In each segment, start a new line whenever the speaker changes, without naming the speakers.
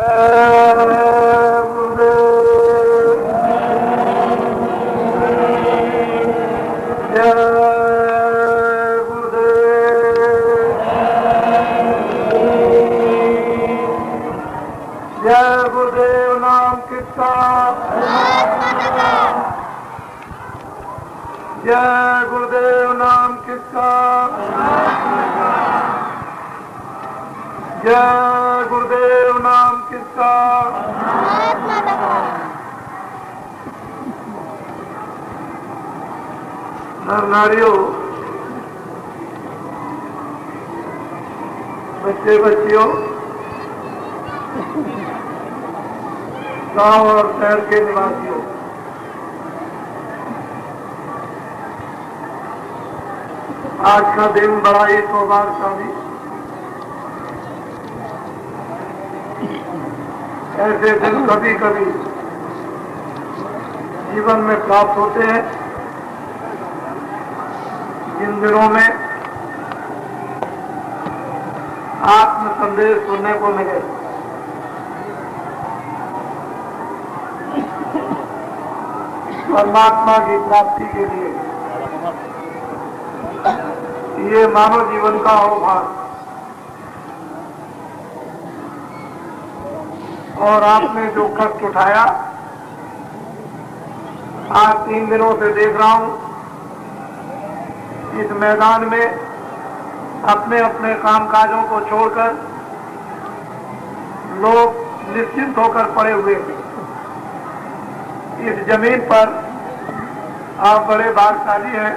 जय गुरुदेव नाम किसका, जय गुरुदेव नाम किसका, जय गुरुदेव नाम किसका। नर नारियों, बच्चे बच्चियों, गांव और शहर के निवासियों, आज का दिन बड़ा ही सौभाग्यशाली। ऐसे दिन कभी कभी जीवन में प्राप्त होते हैं। इन दिनों में आत्म संदेश सुनने को मिले। परमात्मा की प्राप्ति के लिए ये मानव जीवन का अवभार। और आपने जो कष्ट उठाया, आज 3 दिनों से देख रहा हूं इस मैदान में अपने अपने कामकाजों को छोड़कर लोग निश्चिंत होकर पड़े हुए थे। इस जमीन पर आप बड़े भाग्यशाली हैं।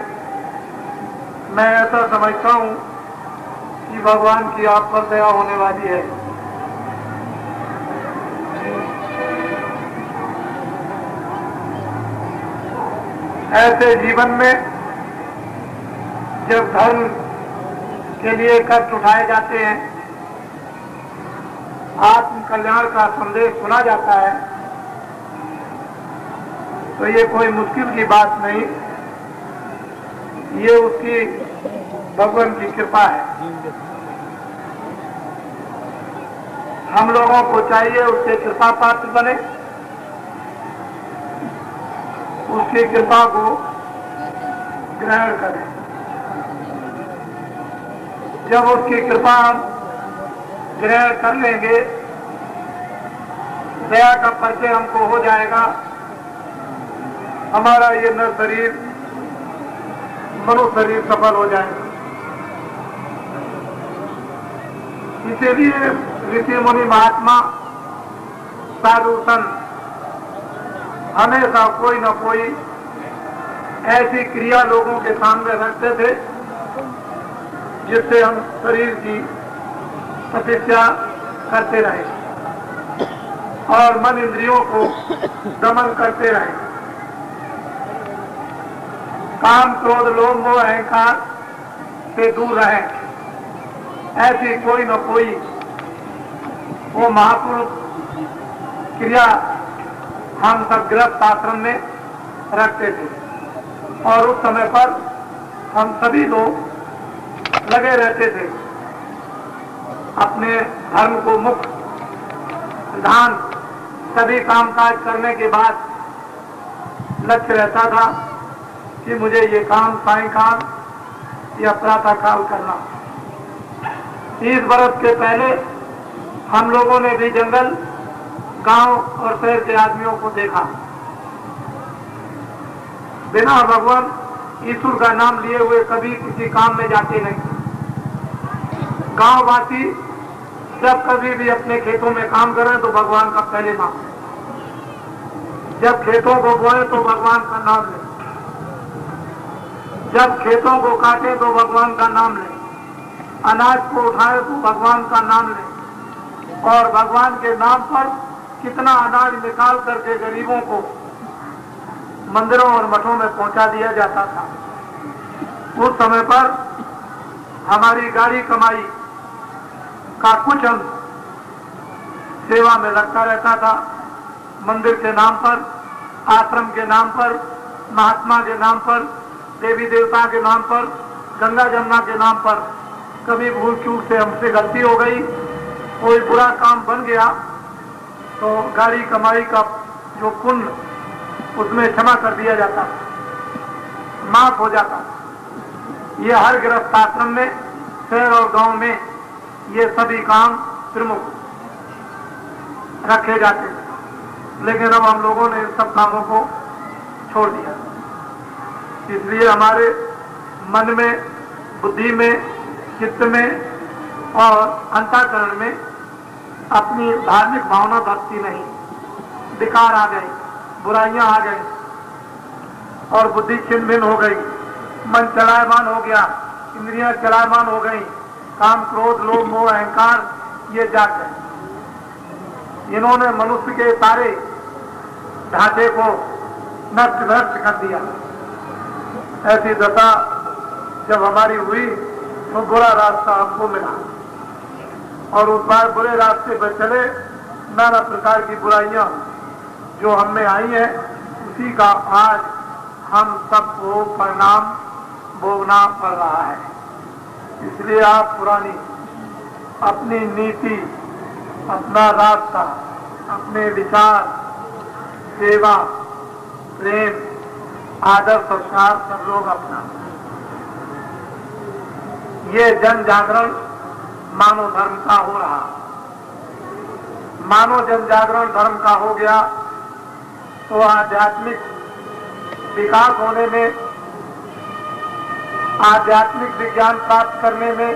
मैं ऐसा समझता हूं कि भगवान की आप पर दया होने वाली है। ऐसे जीवन में जब धर्म के लिए कष्ट उठाए जाते हैं, आत्म कल्याण का संदेश सुना जाता है, तो ये कोई मुश्किल की बात नहीं, ये उसकी भगवान की कृपा है। हम लोगों को चाहिए उससे कृपा पात्र बने, उसकी कृपा को ग्रहण करें। जब उसकी कृपा ग्रहण कर लेंगे, दया का परिचय हमको हो जाएगा, हमारा ये नर शरीर मनुष्य शरीर सफल हो जाएगा। इसीलिए ऋषि मुनि महात्मा साधु संत हमेशा कोई न कोई ऐसी क्रिया लोगों के सामने रखते थे जिससे हम शरीर की तपस्या करते रहे और मन इंद्रियों को दमन करते रहे। काम क्रोध लोभ मोह अहंकार से दूर रहे। ऐसी कोई न कोई वो महापुरुष क्रिया हम सब गृहस्थ आश्रम में रखते थे और उस समय पर हम सभी लोग लगे रहते थे। अपने धर्म को मुख्य प्रधान सभी कामकाज करने के बाद लक्ष्य रहता था कि मुझे ये काम सायंकाल या प्रातः काल करना। 30 वर्ष के पहले हम लोगों ने भी जंगल, गांव और शहर के आदमियों को देखा, बिना भगवान ईश्वर का नाम लिए हुए कभी किसी काम में जाते नहीं। गांववासी जब कभी भी अपने खेतों में काम करें तो भगवान का पहले नाम, जब खेतों को बोए तो भगवान का नाम लें, जब खेतों को काटे तो भगवान का नाम लें, अनाज को उठाए तो भगवान का नाम लें। और भगवान के नाम पर कितना अनाज निकाल करके गरीबों को मंदिरों और मठों में पहुंचा दिया जाता था। उस समय पर हमारी गाड़ी कमाई का कुछ अंश सेवा में लगता रहता था। मंदिर के नाम पर, आश्रम के नाम पर, महात्मा के नाम पर, देवी देवता के नाम पर, गंगा जमुना के नाम पर कभी भूल चूक से हमसे गलती हो गई, कोई बुरा काम बन गया तो गाड़ी कमाई का जो पुण्य उसमें क्षमा कर दिया जाता, माफ हो जाता। ये हर गृहस्थ आश्रम में, शहर और गांव में ये सभी काम प्रमुख रखे जाते हैं। लेकिन अब हम लोगों ने इन सब कामों को छोड़ दिया। इसलिए हमारे मन में, बुद्धि में, चित्त में और अंतःकरण में अपनी धार्मिक भावना भक्ति नहीं, विकार आ गए, बुराइयां आ गई और बुद्धि छिन्न भिन्न हो गई, मन चलायमान हो गया, इंद्रियां चलायमान हो गई, काम, क्रोध, लोभ, मोह, अहंकार ये जाग गए। इन्होंने मनुष्य के सारे ढांचे को नष्ट भ्रष्ट कर दिया। ऐसी दशा जब हमारी हुई तो बुरा रास्ता हमको मिला और उस बार बुरे रास्ते पर चले, नाना प्रकार की बुराइयां जो हम में आई हैं उसी का आज हम सबको परिणाम भोगना पड़ रहा है। इसलिए आप पुरानी अपनी नीति, अपना रास्ता, अपने विचार, सेवा, प्रेम, आदर, संस्कार सब लोग अपना। ये जन जागरण मानव धर्म का हो रहा। मानव जन जागरण धर्म का हो गया तो आध्यात्मिक विकास होने में, आध्यात्मिक विज्ञान प्राप्त करने में,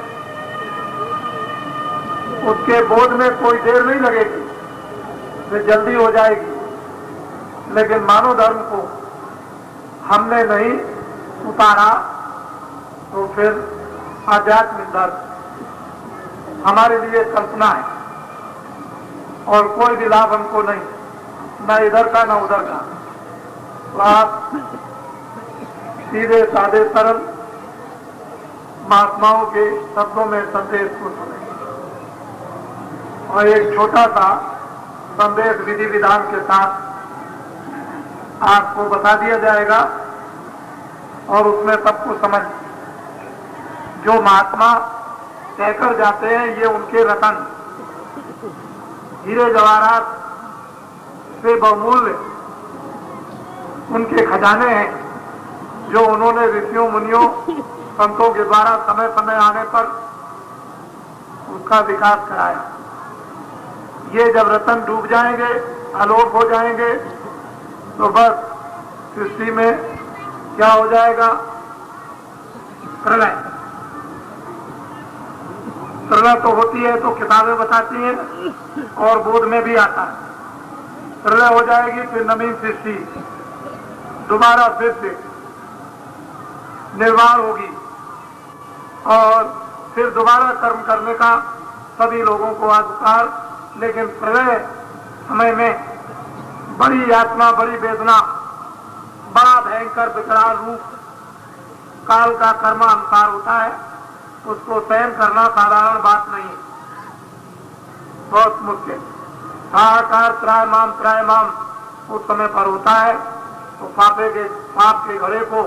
उसके बोध में कोई देर नहीं लगेगी, वे जल्दी हो जाएगी। लेकिन मानव धर्म को हमने नहीं उतारा तो फिर आध्यात्मिक धर्म हमारे लिए कल्पना है और कोई भी लाभ हमको नहीं, न इधर का न उधर का। तो आप सीधे साधे सरल महात्माओं के शब्दों में संदेश को सुने और एक छोटा सा संदेश विधि विधान के साथ आपको बता दिया जाएगा और उसमें सब कुछ समझ। जो महात्मा कहकर जाते हैं ये उनके रतन, हीरे जवाहरात से बहुमूल्य उनके खजाने हैं जो उन्होंने ऋषियों, मुनियों, संतों के द्वारा समय समय आने पर उसका विकास कराया। ये जब रतन डूब जाएंगे, आलोप हो जाएंगे तो बस सृष्टि में क्या हो जाएगा? प्रलय। प्रलय तो होती है तो किताबें बताती हैं और बोध में भी आता है। प्रलय हो जाएगी फिर नवीन सृष्टि, दोबारा फिर से निर्माण होगी और फिर दोबारा कर्म करने का सभी लोगों को अधिकार। लेकिन प्रलय समय में बड़ी यातना, बड़ी वेदना, बड़ा भयंकर विकराल रूप काल का कर्मानुसार होता है। उसको सहन करना साधारण बात नहीं है, बहुत मुश्किल। हाहाकार त्रायमाम त्रायमाम उस समय पर होता है तो पाप के घड़े को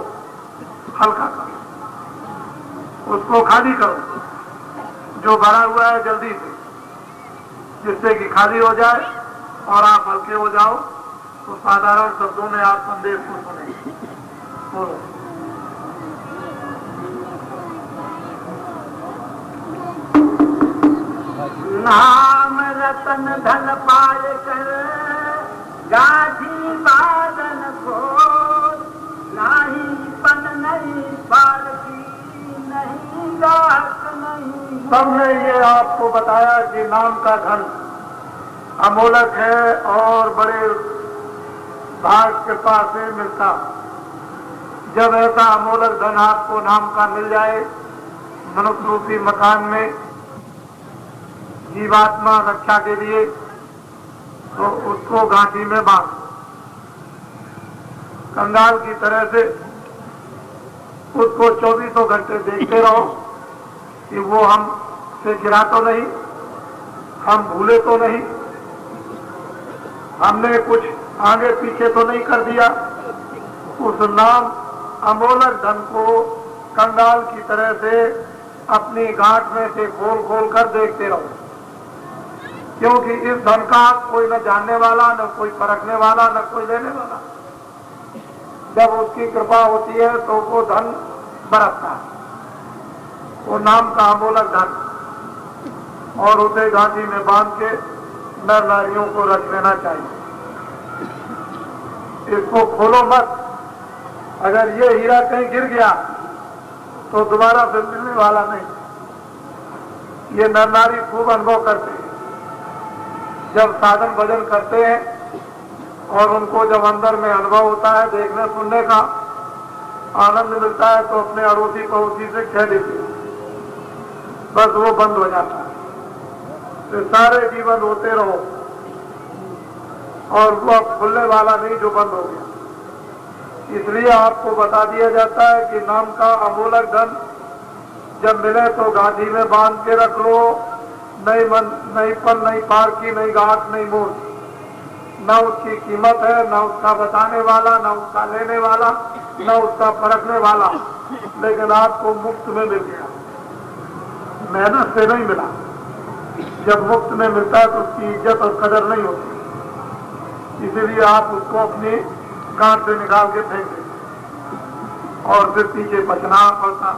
हल्का करो, उसको खाली करो, जो भरा हुआ है जल्दी से, जिससे कि खाली हो जाए और आप हल्के हो जाओ। तो साधारण शब्दों में आप संदेश को सुने। बोलो।
नाम रतन धन पाए कर गाधी बादन को, नाही पन नहीं पालकी, नहीं गात नहीं।
सबने ये आपको बताया कि नाम का धन अमोलक है और बड़े भाग कृपा से मिलता। जब ऐसा अमोलक धन आपको नाम का मिल जाए मनुष्य रूपी मकान में जीवात्मा रक्षा के लिए, तो उसको गांठी में बांध, कंगाल की तरह से उसको 24 घंटे देखते रहो कि वो हम से गिरा तो नहीं, हम भूले तो नहीं, हमने कुछ आगे पीछे तो नहीं कर दिया। उस नाम अमोलक धन को कंगाल की तरह से अपनी गांठ में से खोल खोल कर देखते रहो। क्योंकि इस धन का कोई न जानने वाला, न कोई परखने वाला, न कोई लेने वाला। जब उसकी कृपा होती है तो वो धन बरसता है, वो नाम का अमोलक धन, और उसे गांधी में बांध के नर नारियों को रख लेना चाहिए। इसको खोलो मत। अगर ये हीरा कहीं गिर गया तो दोबारा फिर मिलने वाला नहीं। ये नर नारी खूब अनुभव करते हैं। जब साधन भजन करते हैं और उनको जब अंदर में अनुभव होता है, देखने सुनने का आनंद मिलता है, तो अपने अड़ोसी पड़ोसी से कह देते हैं, बस वो बंद हो जाता है। तो सारे जीवन होते रहो, और वो अब खुलने वाला नहीं जो बंद हो गया। इसलिए आपको बता दिया जाता है कि नाम का अमोलक धन जब मिले तो गांधी में बांध के रख लो। नहीं मन, नहीं पल, नहीं पार की, नहीं गांठ, नहीं मोल। न उसकी कीमत है, न उसका बताने वाला, न उसका लेने वाला, न उसका परखने वाला। लेकिन आपको मुफ्त में मिल गया, मेहनत से नहीं मिला। जब मुफ्त में मिलता है तो उसकी इज्जत और कदर नहीं होती। इसीलिए आप उसको अपनी गांठ से निकाल के फेंक दें और फिर पीछे बचना पड़ता।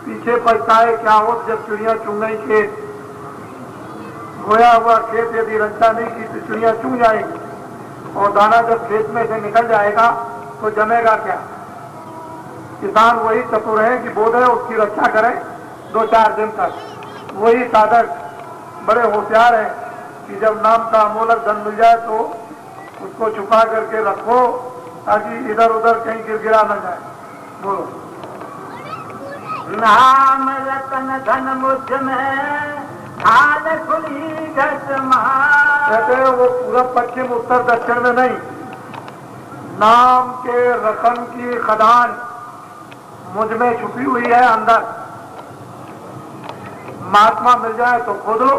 पीछे पछताए क्या हो, जब चिड़िया चुन गई खेत, बोया हुआ खेत यदि रक्षा नहीं की तो चिड़िया चुन जाएगी, और दाना जब खेत में से निकल जाएगा तो जमेगा क्या। किसान वही चतुर है कि बोधे उसकी रक्षा करें 2-4 दिन तक। वही साधक बड़े होशियार हैं कि जब नाम का अमोलक धन मिल जाए तो उसको छुपा करके रखो, ताकि इधर उधर कहीं गिरगिरा न जाए। बोलो।
नाम रतन धन मुझ में हाल खुली घट मार।
कहते हैं वो पूरब पश्चिम उत्तर दक्षिण में नहीं, नाम के रतन की खदान मुझ में छुपी हुई है अंदर। महात्मा मिल जाए तो खोद लो।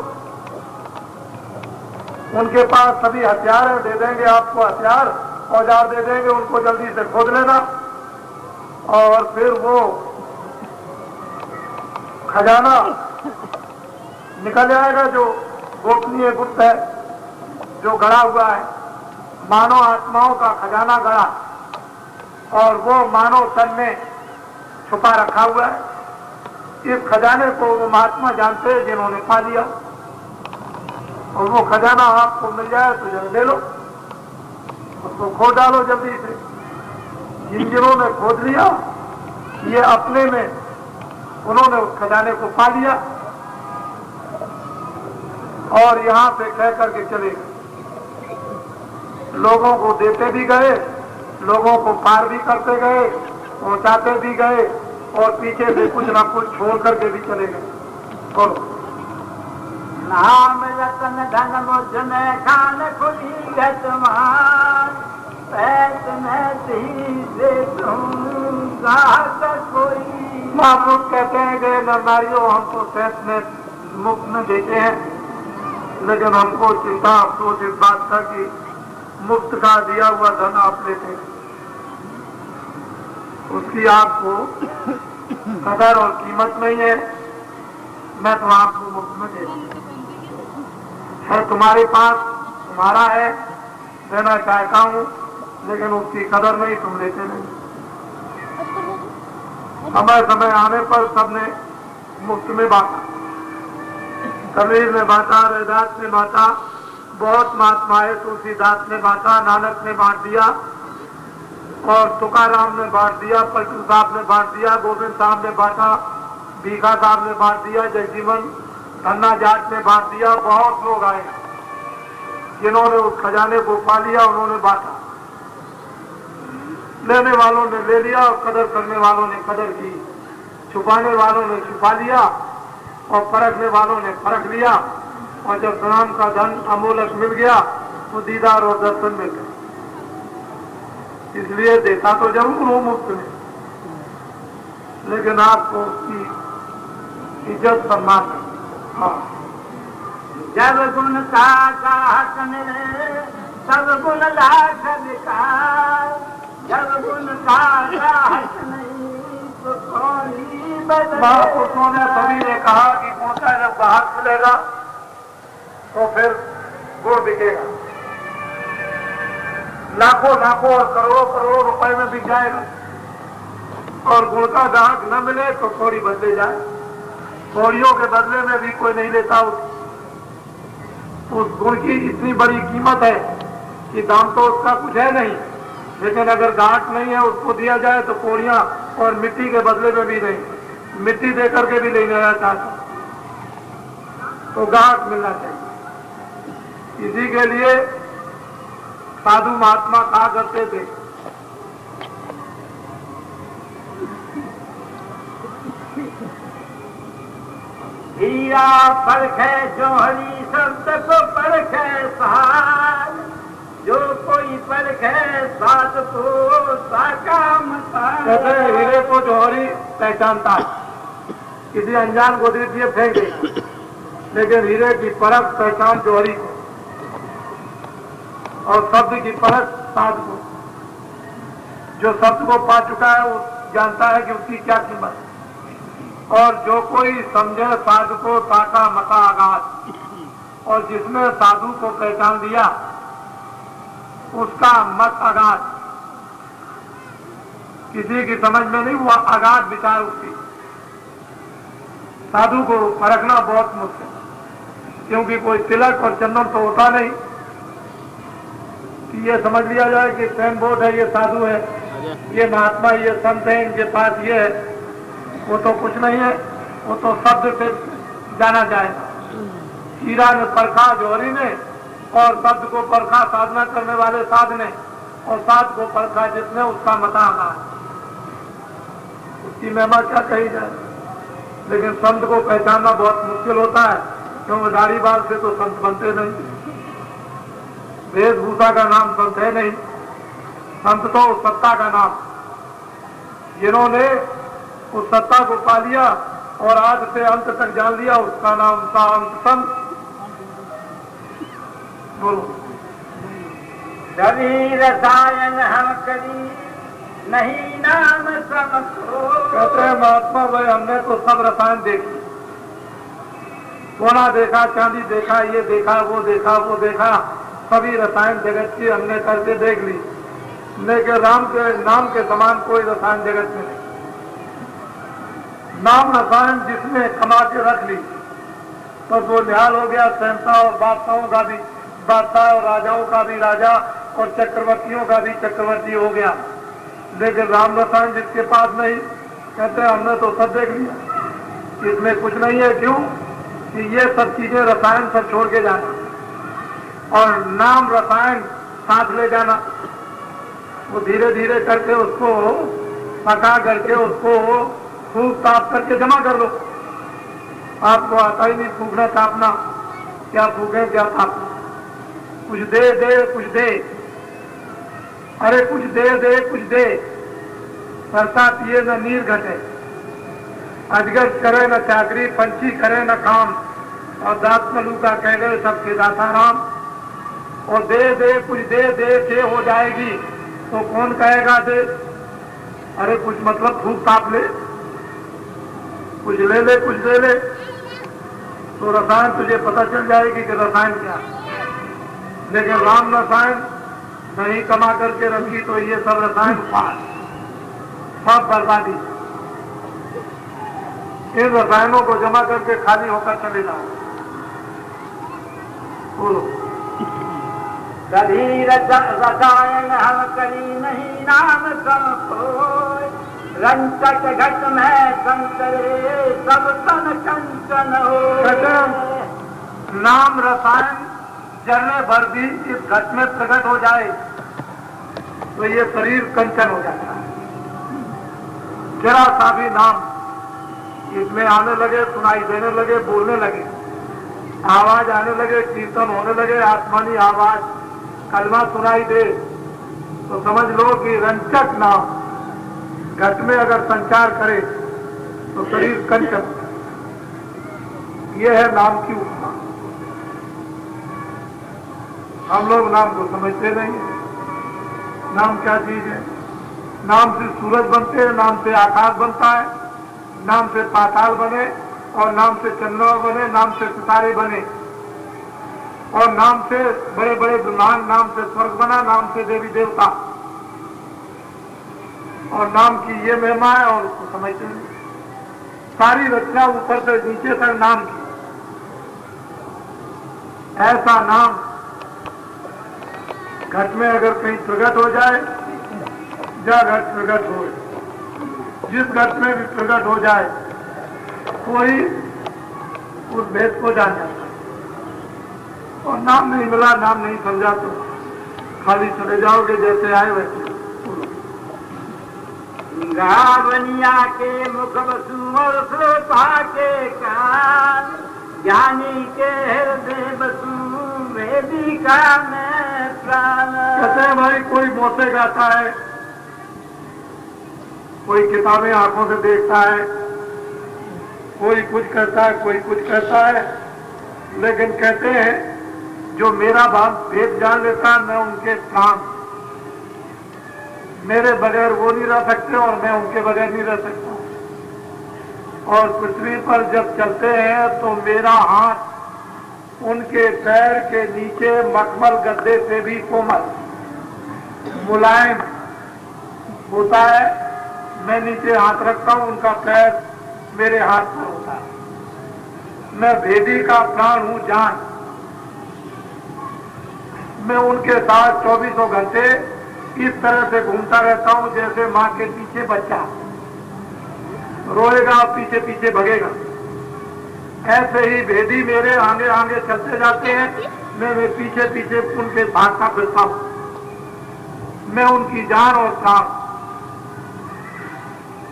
उनके पास सभी हथियार है, दे देंगे आपको हथियार, औजार दे देंगे, उनको जल्दी से खोद लेना, और फिर वो खजाना निकल जाएगा जो गोपनीय गुप्त है, जो गड़ा हुआ है। मानव आत्माओं का खजाना गड़ा, और वो मानव तन में छुपा रखा हुआ है। इस खजाने को वो महात्मा जानते हैं जिन्होंने पा लिया, और वो खजाना आपको मिल जाए तो जब ले लो, उसको खोद डालो जल्दी से। जिन जिन्होंने खोद लिया, ये अपने में उन्होंने उस खजाने को पा लिया, और यहां से कह करके चले गए। लोगों को देते भी गए, लोगों को पार भी करते गए, पहुंचाते भी गए, और पीछे से कुछ ना कुछ छोड़ करके भी चले गए। बोलो।
नाम रतन धन मुझ में खान खुली घट मार। पैस में से दूंगा कोई।
महापुरुष कहते हैं कि नारियों हमको पैस में मुफ्त में देते हैं, लेकिन हमको चिंता अफसोस इस बात का कि मुफ्त का दिया हुआ धन आप लेते हैं, उसकी आपको कदर और कीमत नहीं है। मैं तो आपको मुफ्त में दे दूं, है तुम्हारे पास, तुम्हारा है, देना चाहता हूं, लेकिन उसकी कदर नहीं, तुम लेते नहीं। समय समय आने पर सबने मुफ्त में बांटा। कबीर ने बांटा, रविदास ने बांटा, बहुत महात्माएं, तुलसीदास ने बांटा, नानक ने बांट दिया, और तुकाराम ने बांट दिया, पलटू साहब ने बांट दिया, गोविंद साहब ने बांटा, भीखा साहब ने बांट दिया, जयजीवन धन्ना जाट ने बांट दिया। बहुत लोग आए जिन्होंने उस खजाने को पा लिया, उन्होंने बांटा। लेने वालों ने ले लिया, और कदर करने वालों ने कदर की, छुपाने वालों ने छुपा लिया, और परखने वालों ने परख लिया। और जब नाम का धन अमोलक मिल गया तो दीदार और दर्शन मिल गए। इसलिए देता तो जरूर हूं मुफ्त में, लेकिन आपको उसकी इज्जत सम्मान। हाँ।
जब गुण का गाहक मिले तब गुण लाख विकार। जब गुण का गाहक नहीं तो थोड़ी बदले।
महापुरुषों ने सभी ने कहा कि कौन सा जब ग्राहक मिलेगा तो फिर गुड़ बिकेगा, लाखों लाखों और करोड़ों करोड़ों रुपए में बिक जाएगा। और गुड़ का ग्राहक न मिले तो थोड़ी बदले जाए, थोड़ियों के बदले में भी कोई नहीं लेता। उस गुड़ की इतनी बड़ी कीमत है कि दाम तो उसका कुछ है नहीं, लेकिन अगर ग्राहक नहीं है उसको दिया जाए तो कोड़ियां और मिट्टी के बदले में भी नहीं, मिट्टी देकर के भी नहीं लेना चाहता, तो ग्राहक मिलना चाहिए। इसी के लिए साधु महात्मा कहा करते थे,
हीरा परखे जोहरी शब्द को परखे साज, जो कोई परखे साथ को साकाम।
कहते हैं हीरे को जौहरी पहचानता है, किसी अनजान को दे दिए फेंक देगा, लेकिन हीरे की परख पहचान जौहरी को, और शब्द की परख साध को। जो शब्द को पा चुका है वो जानता है कि उसकी क्या कीमत है। और जो कोई समझे साधु को ताका मता आगाज, और जिसने साधु को पहचान दिया उसका मत आगाज, किसी की समझ में नहीं हुआ, आगाज विचार उसकी। साधु को परखना बहुत मुश्किल, क्योंकि कोई तिलक और चंदन तो होता नहीं कि ये समझ लिया जाए कि सैन बोर्ड है, ये साधु है, ये महात्मा, ये संत है, इनके पास ये है। वो तो कुछ नहीं है, वो तो शब्द से जाना जाएगा। हीरा ने परखा जौहरी ने, और शब्द को परखा साधना करने वाले साध ने, और साध को परखा जिसने, उसका मता आगा। उसकी महिमा क्या कही जाए। लेकिन संत को पहचानना बहुत मुश्किल होता है, क्योंकि दाढ़ी बाल से तो संत बनते नहीं, वेशभूषा का नाम संत है नहीं। संत तो सत्ता का नाम, जिन्होंने उस सत्ता को पा लिया और आज से अंत तक जान लिया, उसका नाम था अंत संत। बोलो।
रवि रसायन हम करी नहीं नाम समझो।
कहते हैं महात्मा भाई, हमने तो सब रसायन देखे, सोना देखा, चांदी देखा, ये देखा, वो देखा, वो देखा, सभी रसायन जगत की हमने करके देख ली, लेकिन राम के नाम के समान कोई रसायन जगत में नहीं। नाम रसायन जिसने कमा के रख ली तो वो निहाल हो गया, सहनता और बादशाहों का भी बादशाह और राजाओं का भी राजा और चक्रवर्तियों का भी चक्रवर्ती हो गया। लेकिन राम रसायन जिसके पास नहीं, कहते हैं हमने तो सब देख लिया, इसमें कुछ नहीं है। क्यों कि ये सब चीजें रसायन सब छोड़ के जाना और नाम रसायन साथ ले जाना, वो धीरे धीरे करके उसको पका करके उसको फूंक ताप करके जमा कर लो। आपको आता ही नहीं फूकना तापना, क्या फूके क्या तापना। कुछ दे दे कुछ दे, अरे कुछ दे दे कुछ दे, परसा पिए न नीर घटे, अजगर करे न चाकरी, पंछी करे न काम, और दात मलू का कह गए सबके दाता राम। और दे दे कुछ दे दे के हो जाएगी तो कौन कहेगा दे। अरे कुछ मतलब फूक ताप ले, कुछ ले ले कुछ दे ले, तो रसायन तुझे पता चल जाएगी कि रसायन क्या है। लेकिन राम रसायन नहीं कमा करके रखी तो ये सब रसायन पास, सब बर्बादी। इन रसायनों को जमा करके खाली होकर चले जाओ। बोलो।
कभी रसायन हम करी नहीं नाम समझो, रंचक घट में संतरे सब तन कंचन हो।
नाम रसायन जलने भर भी इस घट में प्रकट हो जाए तो ये शरीर कंचन हो जाता है। जरा सा भी नाम इसमें आने लगे, सुनाई देने लगे, बोलने लगे, आवाज आने लगे, कीर्तन होने लगे, आसमानी आवाज, कलमा सुनाई दे, तो समझ लो कि रंचक नाम घट में अगर संचार करे तो शरीर कंचन। यह है नाम की उपमा। हम लोग नाम को समझते नहीं है। नाम क्या चीज है? नाम से सूरज बनते हैं, नाम से आकाश बनता है, नाम से पाताल बने, और नाम से चंद्रमा बने, नाम से सितारे बने। और नाम से बड़े बड़े ब्रह्मांड, नाम से स्वर्ग बना, नाम से देवी देवता, और नाम की ये महिमा है और उसको समझते हैं। सारी रचना ऊपर से नीचे तक नाम की। ऐसा नाम घट में अगर कहीं प्रकट हो जाए, या घट प्रकट हो, जिस घट में भी प्रकट हो जाए, कोई उस भेद को जान जाता है। और नाम नहीं मिला, नाम नहीं समझा तो खाली चले जाओगे, जैसे आए वैसे।
गावनिया के मुख बसु और श्रोता के कान, ज्ञानी के हृदय बसु वेदिका में प्राण।
कहते हैं भाई कोई मोसे गाता है, कोई किताबें आंखों से देखता है, कोई कुछ करता है, कोई कुछ करता है, लेकिन कहते हैं जो मेरा भेद जान लेता है, मैं उनके प्राण, मेरे बगैर वो नहीं रह सकते और मैं उनके बगैर नहीं रह सकता। और पृथ्वी पर जब चलते हैं तो मेरा हाथ उनके पैर के नीचे मखमल गद्दे से भी कोमल मुलायम होता है। मैं नीचे हाथ रखता हूं, उनका पैर मेरे हाथ पर होता है। मैं भेदी का प्राण हूं, जान। मैं उनके साथ 24 घंटे इस तरह से घूमता रहता हूं जैसे मां के पीछे बच्चा रोएगा, पीछे पीछे भगेगा। ऐसे ही भेदी मेरे आगे आगे चलते जाते हैं, मैं पीछे पीछे उनके भागता फिरता हूं। मैं उनकी जान और प्राण।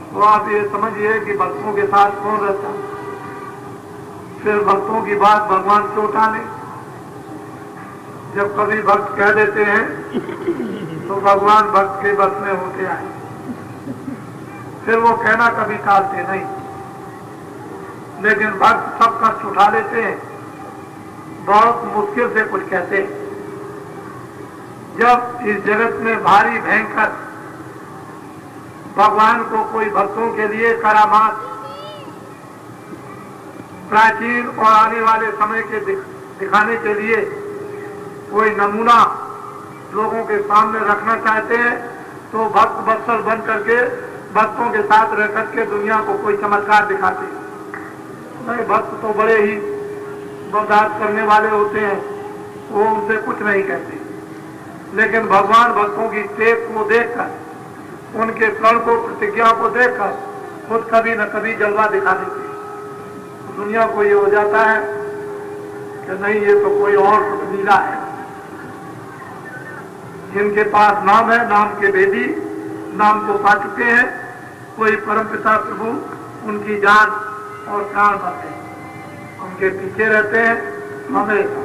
तो आप ये समझिए कि भक्तों के साथ कौन रहता है। फिर भक्तों की बात भगवान से उठा ले। जब कभी भक्त कह देते हैं तो भगवान भक्त के बस में होते आए, फिर वो कहना कभी टालते नहीं। लेकिन भक्त सब कष्ट उठा लेते हैं, बहुत मुश्किल से कुछ कहते हैं। जब इस जगत में भारी भयंकर भगवान को कोई भक्तों के लिए करामात प्राचीन और आने वाले समय के दिखाने के लिए कोई नमूना लोगों के सामने रखना चाहते हैं, तो भक्त बत्सल बन करके भक्तों के साथ रह करके दुनिया को कोई चमत्कार दिखाते हैं। नहीं, भक्त तो बड़े ही बर्दाश्त करने वाले होते हैं, वो उनसे कुछ नहीं कहते। लेकिन भगवान भक्तों की टेक को देखकर, उनके प्रण को, प्रतिज्ञा को देखकर खुद कभी न कभी जलवा दिखा देते हैं। दुनिया को ये हो जाता है कि नहीं, ये तो कोई और लीला है। जिनके पास नाम है, नाम के भेदी, नाम को पा चुके हैं, कोई परमपिता प्रभु उनकी जान और प्राण पाते हैं, उनके पीछे रहते हैं हमेशा,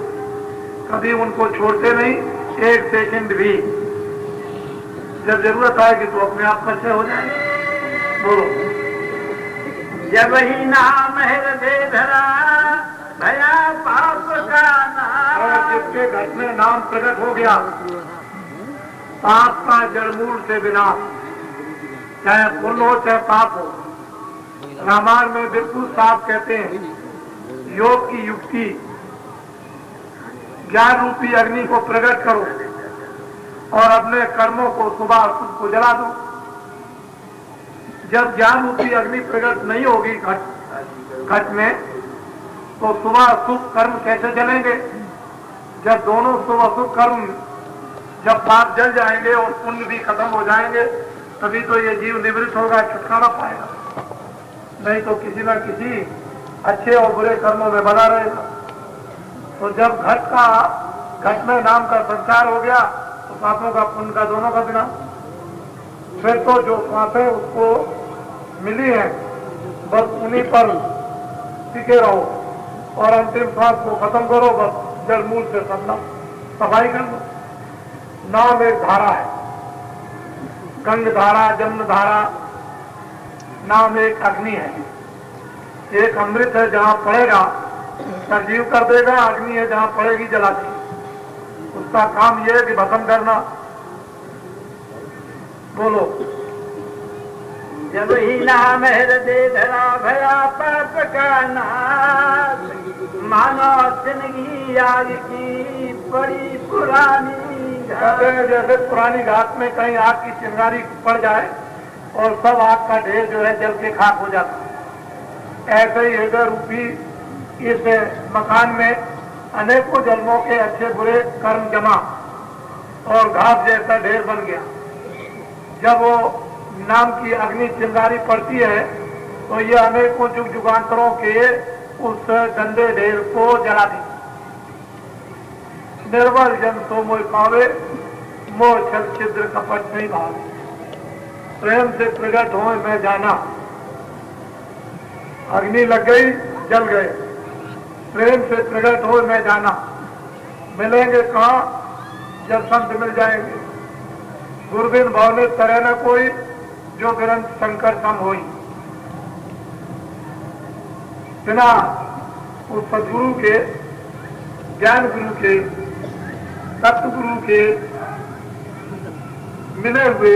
कभी उनको छोड़ते नहीं एक सेकंड भी। जब जरूरत आएगी तो अपने आप कच्चे हो जाएंगे। बोलो।
जब ही नाम हृदय धरा भया पाप का नाम।
और जिसके घर में नाम प्रकट हो गया, पाप का जड़मूल से विनाश, चाहे पुण्य हो चाहे पाप हो। रामायण में बिल्कुल साफ कहते हैं, योग की युक्ति, ज्ञान रूपी अग्नि को प्रकट करो और अपने कर्मों को सुबह सुख को जला दो। जब ज्ञान रूपी अग्नि प्रकट नहीं होगी घट में, तो सुबह सुख कर्म कैसे जलेंगे? जब दोनों सुबह सुख कर्म, जब पाप जल जाएंगे और पुण्य भी खत्म हो जाएंगे, तभी तो ये जीव निवृत्त होगा, छुटकारा पाएगा। नहीं तो किसी न किसी अच्छे और बुरे कर्मों में बना रहेगा। तो जब घट में नाम का संचार हो गया, तो पापों का पुण्य का दोनों का बिना। फिर तो जो सांसें उसको मिली है, बस उन्हीं पर टिके रहो और अंतिम सांस को खत्म करो, बस जड़ मूल से सफाई कर लो। नाम एक धारा है, गंग धारा, जन्म धारा। नाम एक अग्नि है, एक अमृत है, जहां पड़ेगा सजीव कर देगा, अग्नि है जहां पड़ेगी जला देगी। उसका काम यह है कि भस्म करना। बोलो।
जब ही नाम हृदय धरा भया पाप का नाश, मानो जिंदगी आग की बड़ी पुरानी घाट।
जैसे पुरानी घाट में कहीं आग की चिंगारी पड़ जाए और सब आग का ढेर जो है जल के खाक हो जाता है, ऐसे ही हृदय रूपी इस मकान में अनेकों जन्मों के अच्छे बुरे कर्म जमा और घास जैसा ढेर बन गया। जब वो नाम की अग्नि चिंगारी पड़ती है तो ये अनेकों जुग जुगांतरों के उस गंदे ढेर को जला दी। निर्बल जन तो मोह पावे, मोह छल छिद्र कपट नहीं भावे। प्रेम से प्रकट हो मैं जाना, अग्नि लग गई जल गए। प्रेम से प्रकट हो मैं जाना, मिलेंगे कहाँ जब संत मिल जाएंगे। गुरबिन भावने तरह न कोई, जो ग्रंथ शंकर सम होई। बिना उस सदगुरु के, ज्ञान गुरु के, तत्व गुरु के मिले हुए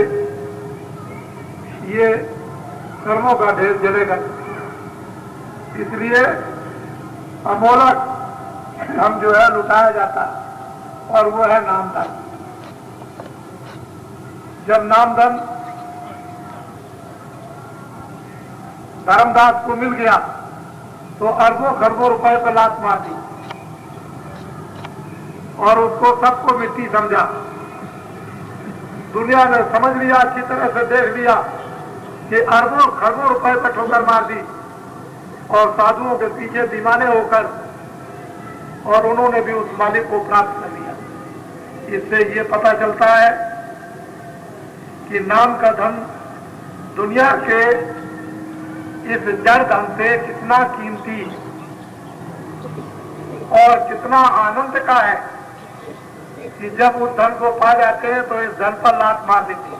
ये कर्मों का ढेर जलेगा। इसलिए अमोलक हम जो है लुटाया जाता है और वो है नामधन। जब नामधन धर्मदास को मिल गया तो अरबों खरबों रुपए पर लात मार दी और उसको सबको मिट्टी समझा। दुनिया ने समझ लिया, अच्छी तरह से देख लिया कि अरबों खरबों रुपए पर ठोकर मार दी और साधुओं के पीछे दीवाने होकर और उन्होंने भी उस मालिक को प्राप्त कर लिया। इससे ये पता चलता है कि नाम का धन दुनिया के इस जड़ धन से कितना कीमती और कितना आनंद का है कि जब उस धन को पा जाते हैं तो इस धन पर लात मार देती है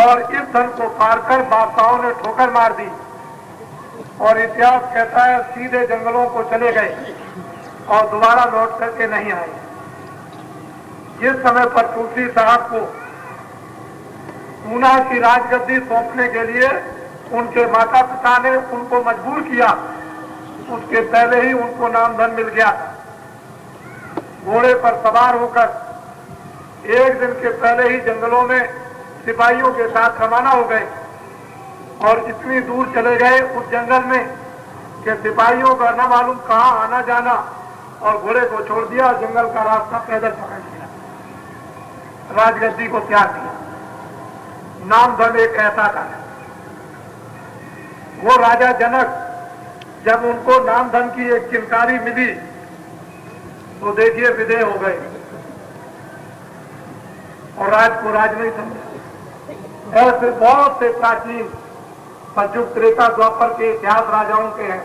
और इस धन को पाकर बादशाहों ने ठोकर मार दी और इतिहास कहता है सीधे जंगलों को चले गए और दोबारा लौट करके नहीं आए। जिस समय पर तुलसी साहब को पूना की राजगद्दी सौंपने के लिए उनके माता पिता ने उनको मजबूर किया, उसके पहले ही उनको नामधन मिल गया। घोड़े पर सवार होकर एक दिन के पहले ही जंगलों में सिपाहियों के साथ रवाना हो गए और इतनी दूर चले गए उस जंगल में कि सिपाहियों का न मालूम कहाँ आना जाना और घोड़े को छोड़ दिया, जंगल का रास्ता पैदल पकड़ लिया, राजगद्दी को त्याग दिया। नामधन एक ऐसा था। वो राजा जनक जब उनको नामधन की एक चिनकारी मिली तो देखिए विदेह हो गए और राज को राज नहीं समझा। ऐसे बहुत से प्राचीन सतयुग त्रेता द्वापर के इतिहास राजाओं के हैं,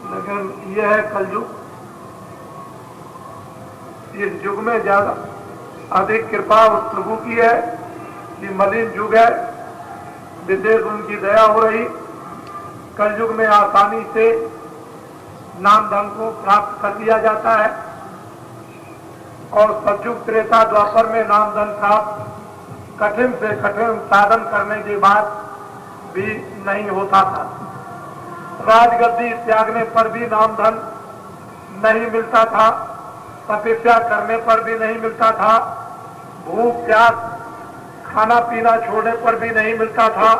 लेकिन यह है कलयुग। इस युग में ज्यादा अधिक कृपा उस प्रभु की है कि मलिन युग है, विशेष उनकी दया हो रही। कलयुग में आसानी से नामधन को प्राप्त कर लिया जाता है और सतयुग त्रेता द्वापर में नामधन प्राप्त कठिन से कठिन साधन करने के बाद भी नहीं होता था। राजगद्दी त्यागने पर भी नामधन नहीं मिलता था, तपस्या करने पर भी नहीं मिलता था, भूख प्यास खाना पीना छोड़ने पर भी नहीं मिलता था।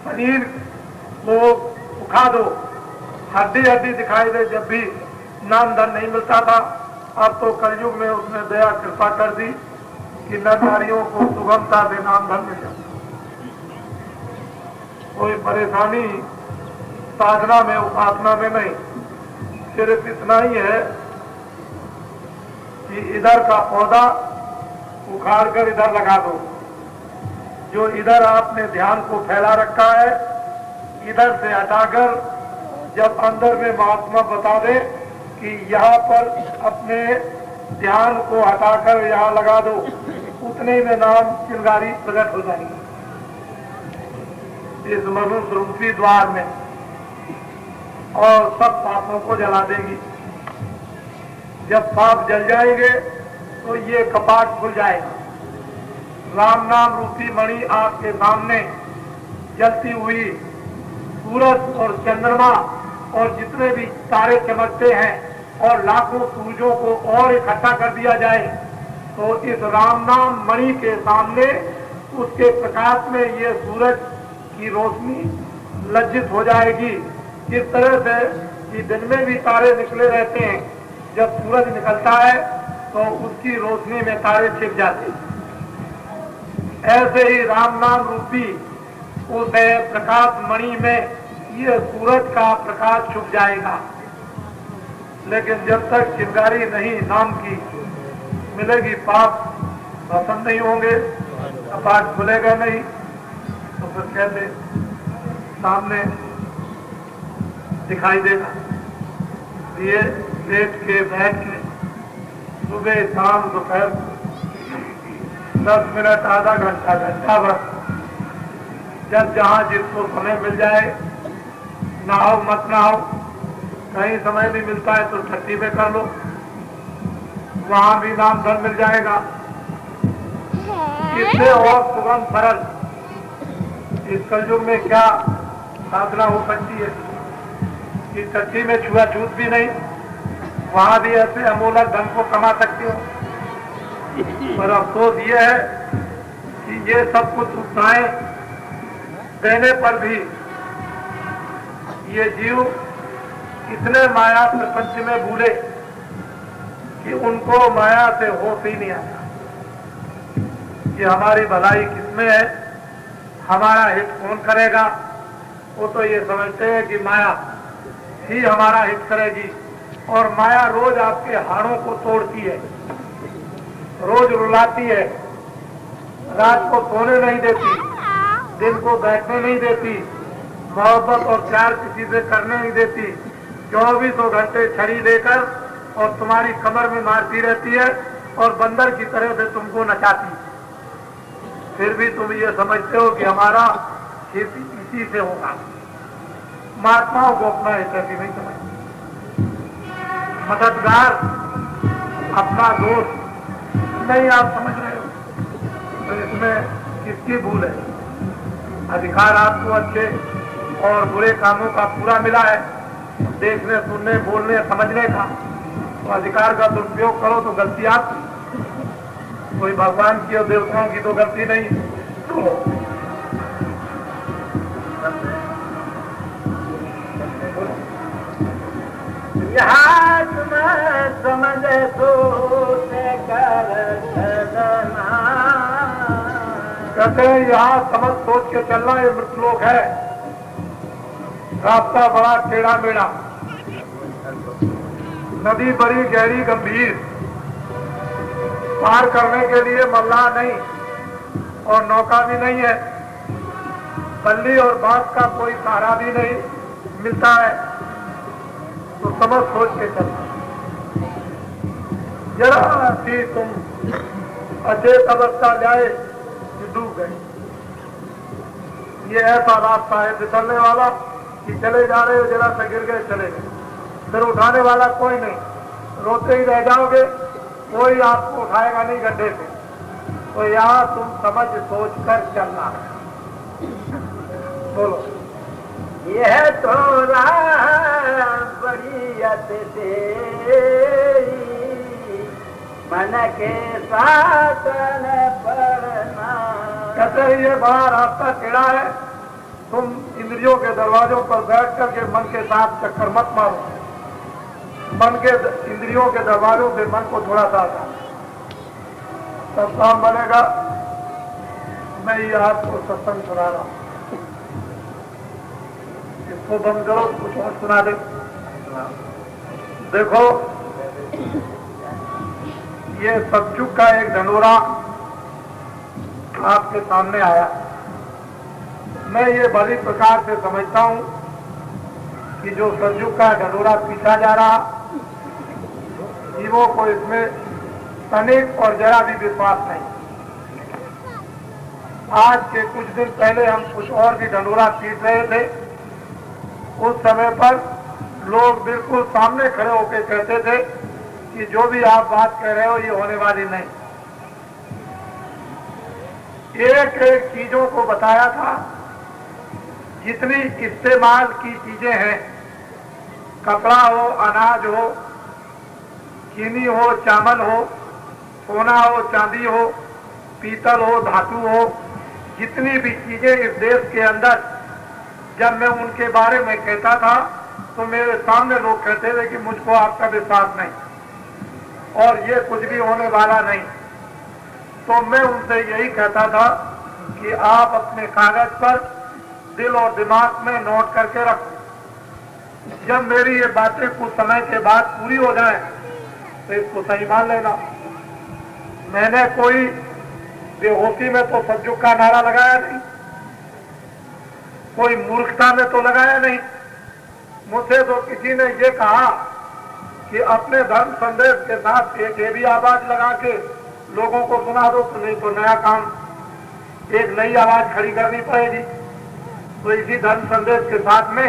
शरीर को सुखा दो, हड्डी हड्डी दिखाई दे, जब भी नामधन नहीं मिलता था। अब तो कलयुग में उसने दया कृपा कर दी कि नर नारियों को सुगमता से नामधन मिल जाता। कोई परेशानी साधना में उपासना में नहीं, सिर्फ इतना ही है कि इधर का पौधा उखाड़ कर इधर लगा दो। जो इधर आपने ध्यान को फैला रखा है, इधर से हटाकर जब अंदर में महात्मा बता दे कि यहाँ पर अपने ध्यान को हटाकर यहाँ लगा दो, उतने में नाम चिंगारी प्रकट हो जाएगी इस मनुष्य रूपी द्वार में और सब पापों को जला देगी। जब पाप जल जाएंगे तो ये कपाट खुल जाएगा। राम नाम रूपी मणि आपके सामने जलती हुई सूरज और चंद्रमा और जितने भी तारे चमकते हैं और लाखों सूरजों को और इकट्ठा कर दिया जाए तो इस राम नाम मणि के सामने उसके प्रकाश में ये सूरज की रोशनी लज्जित हो जाएगी। इस तरह से कि दिन में भी तारे निकले रहते हैं, जब सूरज निकलता है तो उसकी रोशनी में तारे छिप जाते हैं। ऐसे ही राम नाम रूपी उस प्रकाश मणि में ये सूरज का प्रकाश छुप जाएगा। लेकिन जब तक चिंगारी नहीं नाम की मिलेगी, पाप भस्म नहीं होंगे, कपाट खुलेगा नहीं, तो फिर कैसे सामने दिखाई देगा। ये लेट के बैठ के सुबह शाम दोपहर 10 मिनट आधा घंटा घंटा भर जब जहां जिसको समय मिल जाए, नहाओ मत नहाओ, कहीं समय नहीं मिलता है तो छठी में कर लो, वहां भी नाम धन मिल जाएगा। इससे और सुगम सरल इस कलयुग में क्या साधना हो सकती है कि छठी में छुआछूत भी नहीं, वहां भी ऐसे अमूलक धन को कमा सकते हो। पर अफसोस ये है कि ये सब कुछ सुविधाएं देने पर भी ये जीव इतने माया प्रपंच में भूले कि उनको माया से होश ही नहीं आता कि हमारी भलाई किसमें है, हमारा हित कौन करेगा। वो तो ये समझते हैं कि माया ही हमारा हित करेगी, और माया रोज आपके हाड़ों को तोड़ती है, रोज रुलाती है, रात को सोने नहीं देती, दिन को बैठने नहीं देती, मोहब्बत और प्यार किसी से करने नहीं देती, 24 घंटे छड़ी लेकर और तुम्हारी कमर में मारती रहती है और बंदर की तरह से तुमको नचाती है। फिर भी तुम ये समझते हो कि हमारा हित इसी से होगा। महात्माओं को अपना हित ऐसी नहीं समझते, मददगार अपना दोस्त नहीं आप समझ रहे हो, तो इसमें किसकी भूल है। अधिकार आपको अच्छे और बुरे कामों का पूरा मिला है, देखने सुनने बोलने समझने का, तो अधिकार का दुरुपयोग करो तो गलती आपकी, कोई भगवान की और देवताओं की तो गलती नहीं।
यहाँ तुम्हें समझ सोच कर चलना,
कहते हैं यहाँ समझ सोच के चलना ये मृतलोक है। रास्ता बड़ा टेढ़ा मेढ़ा, नदी बड़ी गहरी गंभीर, पार करने के लिए मल्लाह नहीं और नौका भी नहीं है, बल्ली और बांस का कोई सहारा भी नहीं मिलता है, तो समझ सोच के चलना। जरा सी तुम अचेत अवस्था जाए कि डूब गए। ये ऐसा रास्ता है फिसलने वाला कि चले जा रहे हो, जरा सा गिर गए चले गए, फिर उठाने वाला कोई नहीं, रोते ही रह जाओगे, कोई आपको उठाएगा नहीं गड्ढे से। तो यहाँ तुम समझ सोच कर चलना। बोलो।
यह तो बड़ियत तेरी मन के साथ पड़ना।
कहते हैं ये बड़ा रास्ता टेढ़ा है, तुम इंद्रियों के दरवाजों पर बैठ करके मन के साथ चक्कर मत मारो, मन के इंद्रियों के दरवाजों से मन को थोड़ा सा तब काम बनेगा। मैं ये आपको सत्संग सुना रहा हूं, इसको बंद करो, कुछ और सुना दे। देखो ये सतयुग का एक ढंढोरा आपके सामने आया। मैं ये भली प्रकार से समझता हूं कि जो सतयुग का ढंढोरा पीछा जा रहा, जीवों को इसमें तनिक और जरा भी विश्वास नहीं। आज के कुछ दिन पहले हम कुछ और भी ढंढोरा पीट रहे थे, उस समय पर लोग बिल्कुल सामने खड़े होकर कहते थे कि जो भी आप बात कह रहे हो ये होने वाली नहीं। एक एक चीजों को बताया था। जितनी इस्तेमाल की चीजें हैं, कपड़ा हो, अनाज हो, चीनी हो, चावल हो, सोना हो, चांदी हो, पीतल हो, धातु हो, जितनी भी चीजें इस देश के अंदर, जब मैं उनके बारे में कहता था तो मेरे सामने लोग कहते थे कि मुझको आपका विश्वास नहीं और ये कुछ भी होने वाला नहीं। तो मैं उनसे यही कहता था कि आप अपने कागज पर दिल और दिमाग में नोट करके रखो। जब मेरी ये बातें कुछ समय के बाद पूरी हो जाए तो इसको सही मान लेना। मैंने कोई बेहोशी में तो सतयुग का नारा लगाया नहीं, कोई मूर्खता में तो लगाया नहीं। मुझसे तो किसी ने ये कहा कि अपने धर्म संदेश के साथ एक ये भी आवाज लगा के लोगों को सुना दो, तो नहीं तो नया काम, एक नई आवाज खड़ी करनी पड़ेगी। तो इसी धर्म संदेश के साथ में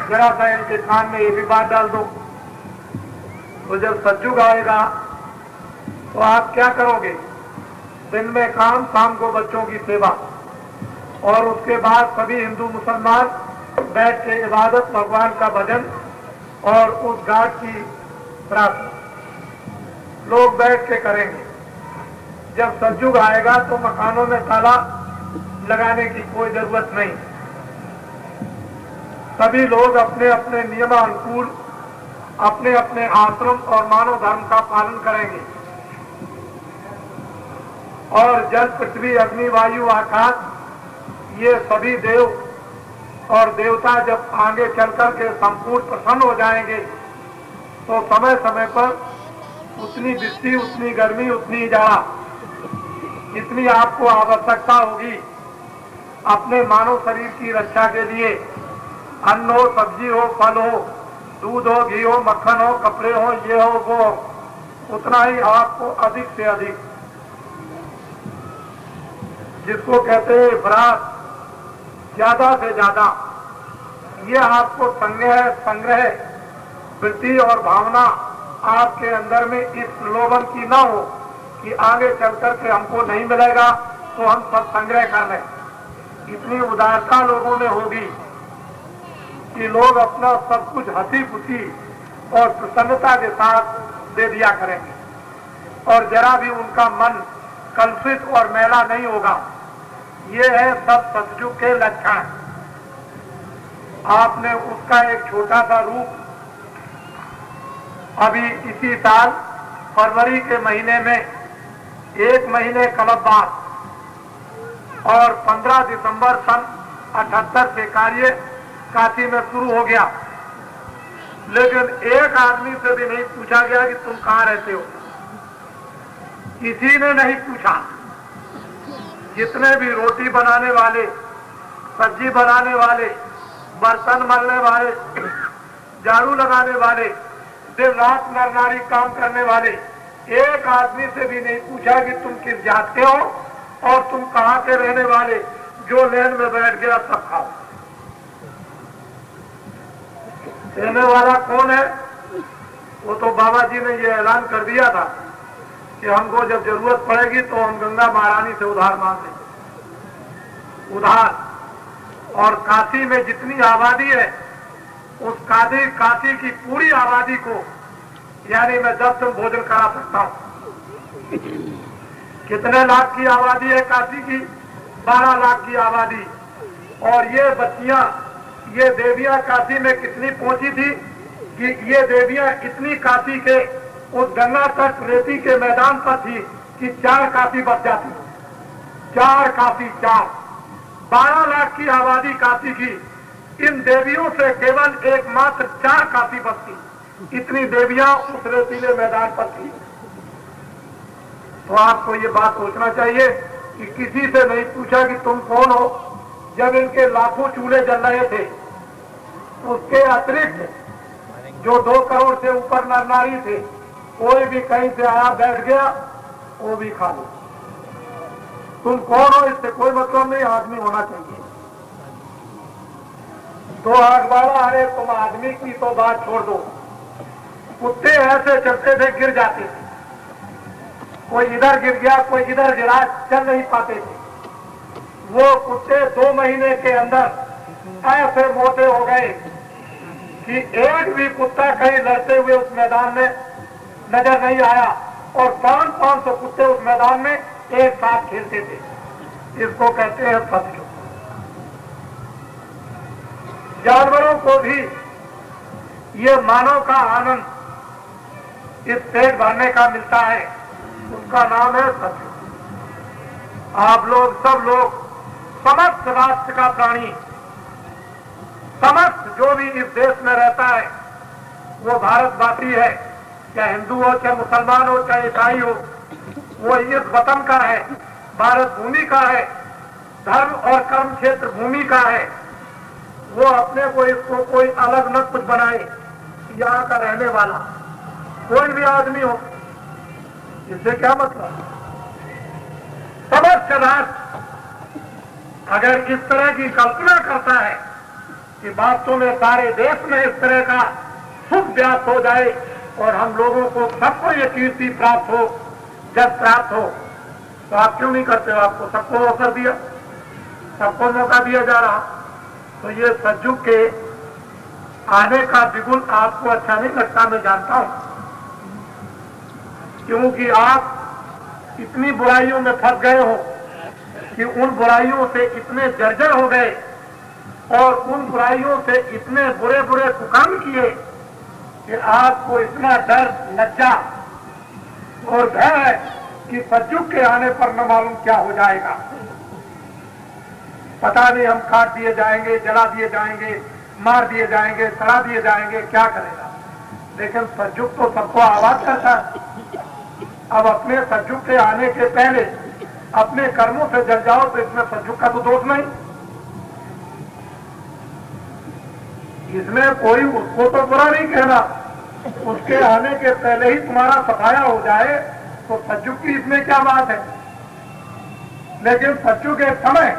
जरा सा इनके कान में ये भी बात डाल दो। तो जब सतयुग आएगा तो आप क्या करोगे? दिन में काम, शाम को बच्चों की सेवा, और उसके बाद सभी हिंदू मुसलमान बैठ के इबादत, भगवान का भजन और उस घाट की प्रार्थना लोग बैठ के करेंगे। जब सतयुग आएगा तो मकानों में ताला लगाने की कोई जरूरत नहीं। सभी लोग अपने अपने नियमानुकूल अपने अपने आश्रम और मानव धर्म का पालन करेंगे। और जल, पृथ्वी, अग्नि, वायु, आकाश, ये सभी देव और देवता जब आगे चलकर के संपूर्ण प्रसन्न हो जाएंगे तो समय समय पर उतनी वृष्टि, उतनी गर्मी, उतनी जाड़ा, इतनी आपको आवश्यकता होगी अपने मानव शरीर की रक्षा के लिए। अन्न हो, सब्जी हो, फल हो, दूध हो, घी हो, मक्खन हो, कपड़े हो, ये हो, वो हो, उतना ही आपको अधिक से अधिक, जिसको कहते हैं इफरात, ज्यादा से ज्यादा, ये आपको संग्रह वृत्ति और भावना आपके अंदर में इस प्रलोभन की ना हो कि आगे चलकर के हमको नहीं मिलेगा तो हम सब संग्रह कर लें। इतनी उदारता लोगों में होगी कि लोग अपना सब कुछ हंसी खुशी और प्रसन्नता के साथ दे दिया करेंगे और जरा भी उनका मन कलुषित और मैला नहीं होगा। ये है सब सतयुग के लक्षण। आपने उसका एक छोटा सा रूप अभी इसी साल फरवरी के महीने में, एक महीने कलब बाद और 15 दिसंबर सन 78 से कार्य काशी में शुरू हो गया। लेकिन एक आदमी से भी नहीं पूछा गया कि तुम कहां रहते हो, किसी ने नहीं पूछा। जितने भी रोटी बनाने वाले, सब्जी बनाने वाले, बर्तन मलने वाले, झाड़ू लगाने वाले, दिन रात नर नारी काम करने वाले, एक आदमी से भी नहीं पूछा कि तुम किस जात के हो और तुम कहां के रहने वाले, जो लेन में बैठ गया सब खाओ। देने वाला कौन है? वो तो बाबा जी ने ये ऐलान कर दिया था कि हमको जब जरूरत पड़ेगी तो हम गंगा महारानी से उधार मांग लेंगे, उधार। और काशी में जितनी आबादी है उस काशी की पूरी आबादी को, यानी मैं 10 दिन भोजन करा सकता हूं। कितने लाख की आबादी है काशी की? 12 लाख की आबादी। और ये बच्चियां, ये देवियां काशी में कितनी पहुंची थी कि ये देवियां इतनी काशी के उस गंगा तट रेती के मैदान पर थी कि 4 काशी बच जाती। 4 काशी, 4। 12 लाख की आबादी काशी की, इन देवियों से केवल एकमात्र 4 काशी बचती। इतनी देवियां उस रेतीले मैदान पर थी। तो आपको ये बात सोचना चाहिए कि किसी से नहीं पूछा कि तुम कौन हो। जब इनके लाखों चूल्हे जल रहे थे, उसके अतिरिक्त जो 2 करोड़ से ऊपर नर नारी थे, कोई भी कहीं से आया बैठ गया, वो भी खा लो। तुम कौन हो इससे कोई मतलब नहीं, आदमी होना चाहिए। 2 आंख वाला है, तुम आदमी की तो बात छोड़ दो। कुत्ते ऐसे चलते थे, गिर जाते थे। कोई इधर गिर गया, कोई इधर गिरा, चल नहीं पाते थे। वो कुत्ते 2 महीने के अंदर ऐसे मोटे हो गए कि एक भी कुत्ता कहीं लड़ते हुए उस मैदान में नजर नहीं आया, और 500 कुत्ते उस मैदान में एक साथ खेलते थे। इसको कहते हैं सत्य। जानवरों को भी ये मानव का आनंद इस पेट भरने का मिलता है, उसका नाम है सत्य। आप लोग सब लोग समस्त राष्ट्र का प्राणी, समस्त जो भी इस देश में रहता है वो भारतवासी है, चाहे हिंदू हो, चाहे मुसलमान हो, चाहे ईसाई हो, वो इस वतन का है, भारत भूमि का है, धर्म और कर्म क्षेत्र भूमि का है। वो अपने को इसको कोई अलग न कुछ बनाए, यहाँ का रहने वाला कोई भी आदमी हो, इससे क्या मतलब। समस्त राष्ट्र अगर इस तरह की कल्पना करता है कि वास्तव में सारे देश में इस तरह का सुख व्याप्त हो जाए और हम लोगों को सबको ये कीर्ति प्राप्त हो, जब प्राप्त हो, तो आप क्यों नहीं करते हो। आपको सबको अवसर दिया, सबको मौका दिया जा रहा। तो ये सतयुग के आने का बिल्कुल आपको अच्छा नहीं लगता, मैं जानता हूं, क्योंकि आप इतनी बुराइयों में फंस गए हो कि उन बुराइयों से इतने जर्जर हो गए और उन बुराइयों से इतने बुरे बुरे कुकर्म किए कि आपको इतना डर, लज्जा और भय है कि सतयुग के आने पर न मालूम क्या हो जाएगा। पता नहीं हम काट दिए जाएंगे, जला दिए जाएंगे, मार दिए जाएंगे, सड़ा दिए जाएंगे, क्या करेगा। लेकिन सतयुग तो सबको आवाज करता है। अब अपने सतयुग के आने के पहले अपने कर्मों से जल जाओ तो इसमें सतयुग का तो दोष नहीं। इसमें कोई उसको तो बुरा नहीं कहना, उसके आने के पहले ही तुम्हारा सफाया हो जाए तो सतयुग की इसमें क्या बात है। लेकिन सतयुग एक समय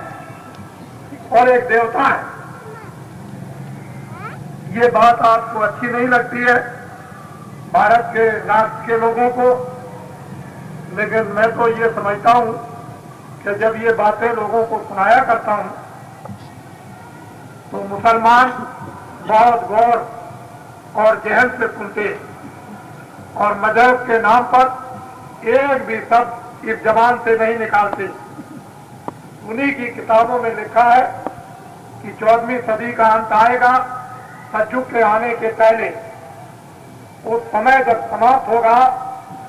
और एक देवता है, ये बात आपको अच्छी नहीं लगती है भारत के राष्ट्र के लोगों को। लेकिन मैं तो ये समझता हूं कि जब ये बातें लोगों को सुनाया करता हूं तो मुसलमान बहुत गौर और जहन से सुनते और मजहब के नाम पर एक भी शब्द इस जबान से नहीं निकालते। उन्हीं की किताबों में लिखा है कि 14वीं सदी का अंत आएगा, सतयुग के आने के पहले। उस समय जब समाप्त होगा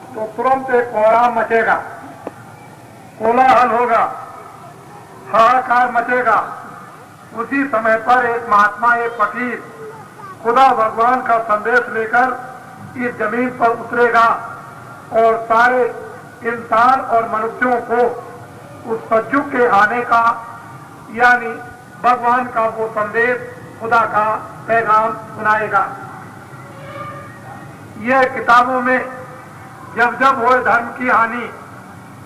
तो तुरंत एक कोहराम मचेगा, कोलाहल होगा, हाहाकार मचेगा। उसी समय पर एक महात्मा, एक फकीर खुदा भगवान का संदेश लेकर इस जमीन पर उतरेगा और सारे इंसान और मनुष्यों को उस सतयुग के आने का, यानी भगवान का वो संदेश, खुदा का पैगाम सुनाएगा। यह किताबों में जब जब हो धर्म की हानि,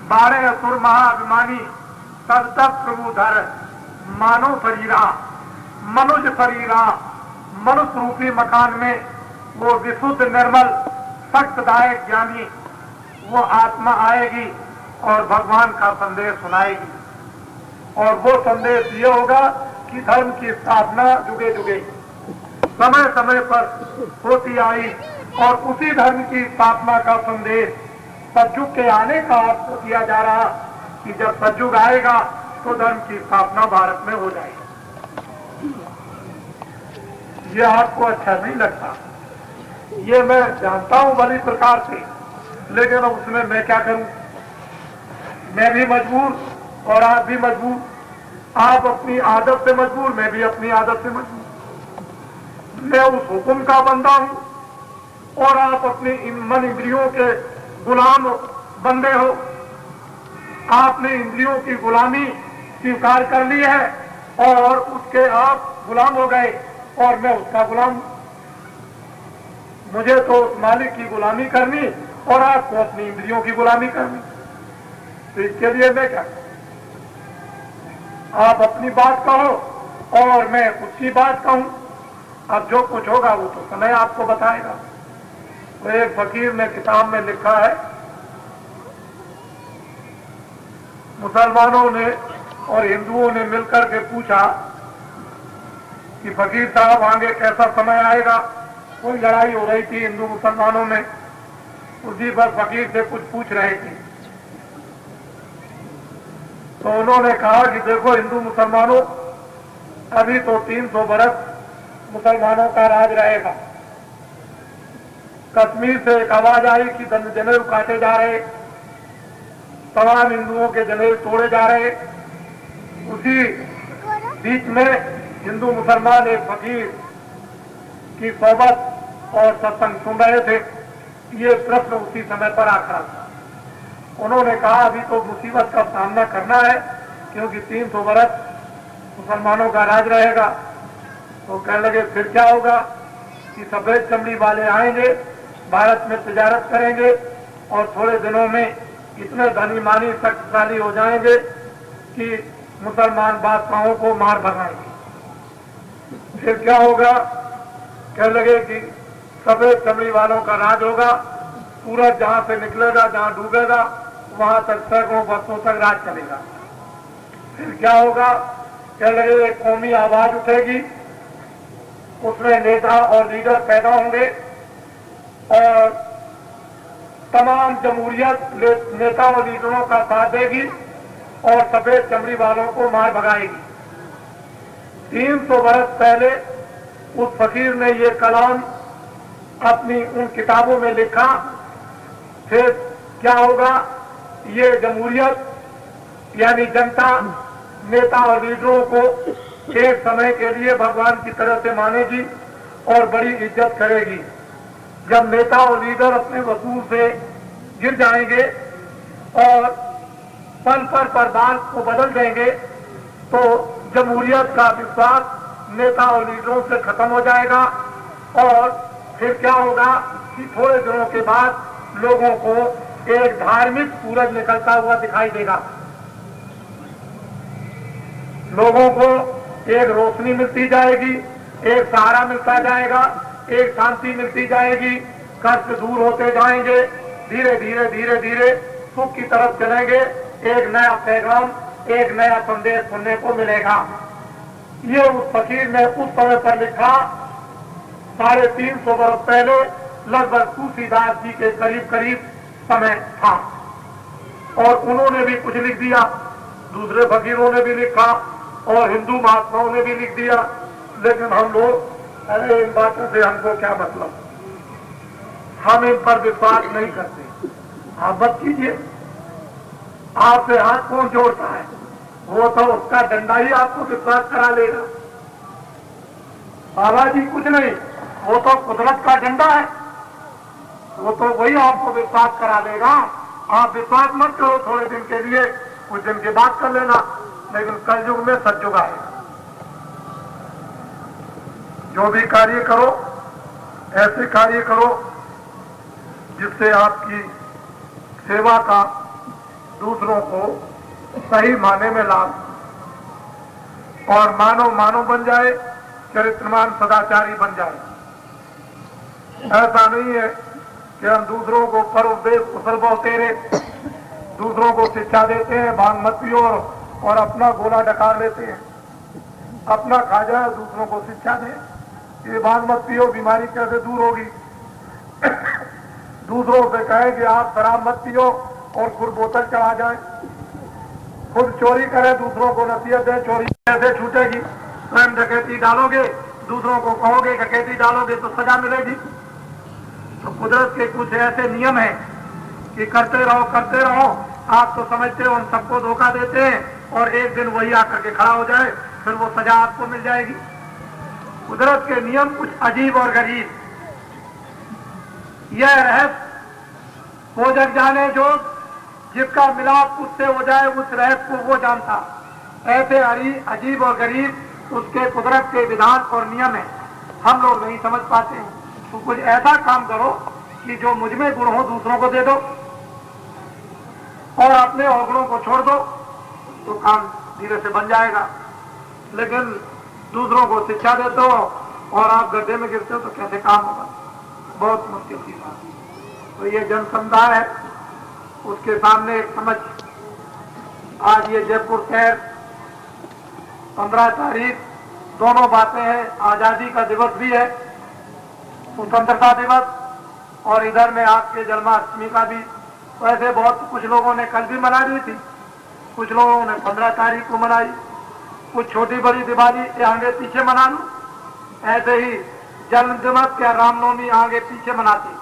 12 असुर महाअभिमानी, तब तब प्रभु धर मानव शरीरा, मनुष्य शरीरा, मनुष्य रूपी मकान में वो विशुद्ध निर्मल सख्तदायक ज्ञानी वो आत्मा आएगी और भगवान का संदेश सुनाएगी। और वो संदेश ये होगा कि धर्म की स्थापना जुगे जुगे समय समय पर होती आई और उसी धर्म की स्थापना का संदेश सतयुग के आने का आपको दिया जा रहा कि जब सतयुग आएगा तो धर्म की स्थापना भारत में हो जाएगी। ये आपको अच्छा नहीं लगता, ये मैं जानता हूं भली प्रकार से, लेकिन अब उसमें मैं क्या करूं। मैं भी मजबूर और आप भी मजबूर, आप अपनी आदत से मजबूर, मैं भी अपनी आदत से मजबूर। मैं उस हुक्म का बंदा हूं और आप अपनी मन इंद्रियों के गुलाम बंदे हो। आपने इंद्रियों की गुलामी स्वीकार कर ली है और उसके आप गुलाम हो गए और मैं उसका गुलाम। मुझे तो उस मालिक की गुलामी करनी और आपको अपनी इंद्रियों की गुलामी करनी। तो इसके लिए मैं क्या, आप अपनी बात कहो और मैं उसकी बात कहूं। अब जो कुछ होगा वो तो समय आपको बताएगा। तो एक फकीर ने किताब में लिखा है, मुसलमानों ने और हिंदुओं ने मिलकर के पूछा कि फकीर साहब आगे कैसा समय आएगा। कोई लड़ाई हो रही थी हिंदू मुसलमानों में, उसी पर फकीर से कुछ पूछ रहे थे। तो उन्होंने कहा कि देखो हिंदू मुसलमानों, अभी तो 300 बरस मुसलमानों का राज रहेगा। कश्मीर से एक आवाज आई कि जनेऊ काटे जा रहे, तमाम हिंदुओं के जनेऊ तोड़े जा रहे। उसी बीच में हिंदू मुसलमान एक फकीर की सोबत और सत्संग सुन रहे थे। ये प्रश्न उसी समय पर आ खड़ा था। उन्होंने कहा अभी तो मुसीबत का सामना करना है, क्योंकि 300 बरस मुसलमानों का राज रहेगा। तो कहने लगे फिर क्या होगा कि सफेद चमड़ी वाले आएंगे, भारत में तिजारत करेंगे और थोड़े दिनों में इतने धनी मानी शक्तिशाली हो जाएंगे कि मुसलमान बादशाहों को मार भगाएंगे। फिर क्या होगा? कहने लगे कि सफेद चमड़ी वालों का राज होगा, सूरज जहां से निकलेगा, जहां डूबेगा, वहां तक सैकड़ों वर्षों तक राज चलेगा। फिर क्या होगा? कहने लगे एक कौमी आवाज उठेगी, उसमें नेता और लीडर पैदा होंगे और तमाम जमहूरियत नेता और लीडरों का साथ देगी और सफेद चमड़ी वालों को मार भगाएगी। 300 बरस पहले उस फकीर ने ये कलाम अपनी उन किताबों में लिखा। फिर क्या होगा? ये जमहूरियत यानी जनता नेता और लीडरों को एक समय के लिए भगवान की तरह से मानेगी और बड़ी इज्जत करेगी। जब नेता और लीडर अपने वसूल से गिर जाएंगे और पल पर बात को बदल देंगे, तो जमहूरियत का विश्वास नेता और लीडरों से खत्म हो जाएगा। और फिर क्या होगा कि थोड़े दिनों के बाद लोगों को एक धार्मिक सूरज निकलता हुआ दिखाई देगा। लोगों को एक रोशनी मिलती जाएगी, एक सहारा मिलता जाएगा, एक शांति मिलती जाएगी, कष्ट दूर होते जाएंगे, धीरे धीरे धीरे धीरे सुख की तरफ चलेंगे। एक नया पैगाम, एक नया संदेश सुनने को मिलेगा। ये उस फकीर ने उस समय पर लिखा। 350 वर्ष पहले लगभग तुलसीदास जी के करीब करीब समय था और उन्होंने भी कुछ लिख दिया, दूसरे फकीरों ने भी लिखा और हिंदू महात्माओं ने भी लिख दिया। लेकिन हम लोग अरे इन बातों से हमको क्या मतलब, हम इन पर विश्वास नहीं करते। आप मत कीजिए, आपसे हाथ कौन जोड़ता है? वो तो उसका डंडा ही आपको विश्वास करा लेगा। बाबा जी कुछ नहीं, वो तो कुदरत का डंडा है, वो तो वही आपको विश्वास करा देगा। आप विश्वास मत करो थोड़े दिन के लिए, कुछ दिन के बाद कर लेना, लेकिन कलयुग में सतयुग आएगा। जो भी कार्य करो ऐसे कार्य करो जिससे आपकी सेवा का दूसरों को सही माने में लाभ और मानव बन जाए, चरित्रमान सदाचारी बन जाए। ऐसा नहीं है कि हम दूसरों को पर उपदेश कुशल बोलते रहे, दूसरों को शिक्षा देते हैं भांग मत पियो और अपना गोला डकार लेते हैं, अपना खा जाए दूसरों को शिक्षा दें ये भांग मत पियो, बीमारी कैसे दूर होगी। दूसरों से कहे कि आप शराब मत पियो और खुद बोतल चढ़ा जाए, खुद चोरी करे दूसरों को नसीहत दे, चोरी कैसे छूटेगी। स्वयं डकैती डालोगे, दूसरों को कहोगे डकैती डालोगे तो सजा मिलेगी। तो कुदरत के कुछ ऐसे नियम हैं कि करते रहो। आप तो समझते हो हम सबको धोखा देते हैं और एक दिन वही आकर के खड़ा हो जाए, फिर वो सजा आपको मिल जाएगी। कुदरत के नियम कुछ अजीब और गरीब। यह रहस्य वो जग जाने जो जिसका मिलाप उससे हो जाए, उस रहस्य को वो जानता। ऐसे अजीब और गरीब उसके कुदरत के विधान और नियम है, हम लोग नहीं समझ पाते हैं। तो कुछ ऐसा काम करो कि जो मुझ में गुण हो दूसरों को दे दो और अपने अवगुणों को छोड़ दो, तो काम धीरे से बन जाएगा। लेकिन दूसरों को शिक्षा देते हो और आप गड्ढे में गिरते हो तो कैसे काम होगा? बहुत मुश्किल की बात। तो ये जन समुदाय है, उसके सामने एक समझ। आज ये जयपुर शहर 15 तारीख दोनों बातें हैं, आजादी का दिवस भी है, स्वतंत्रता दिवस, और इधर में आपके जन्माष्टमी का भी। वैसे बहुत कुछ लोगों ने कल भी मना ली थी, कुछ लोगों ने 15 तारीख को मनाई, कुछ छोटी बड़ी दिवाली ये आगे पीछे मना लूं। ऐसे ही जन्म दिवस या रामनवमी आगे पीछे मनाते हैं,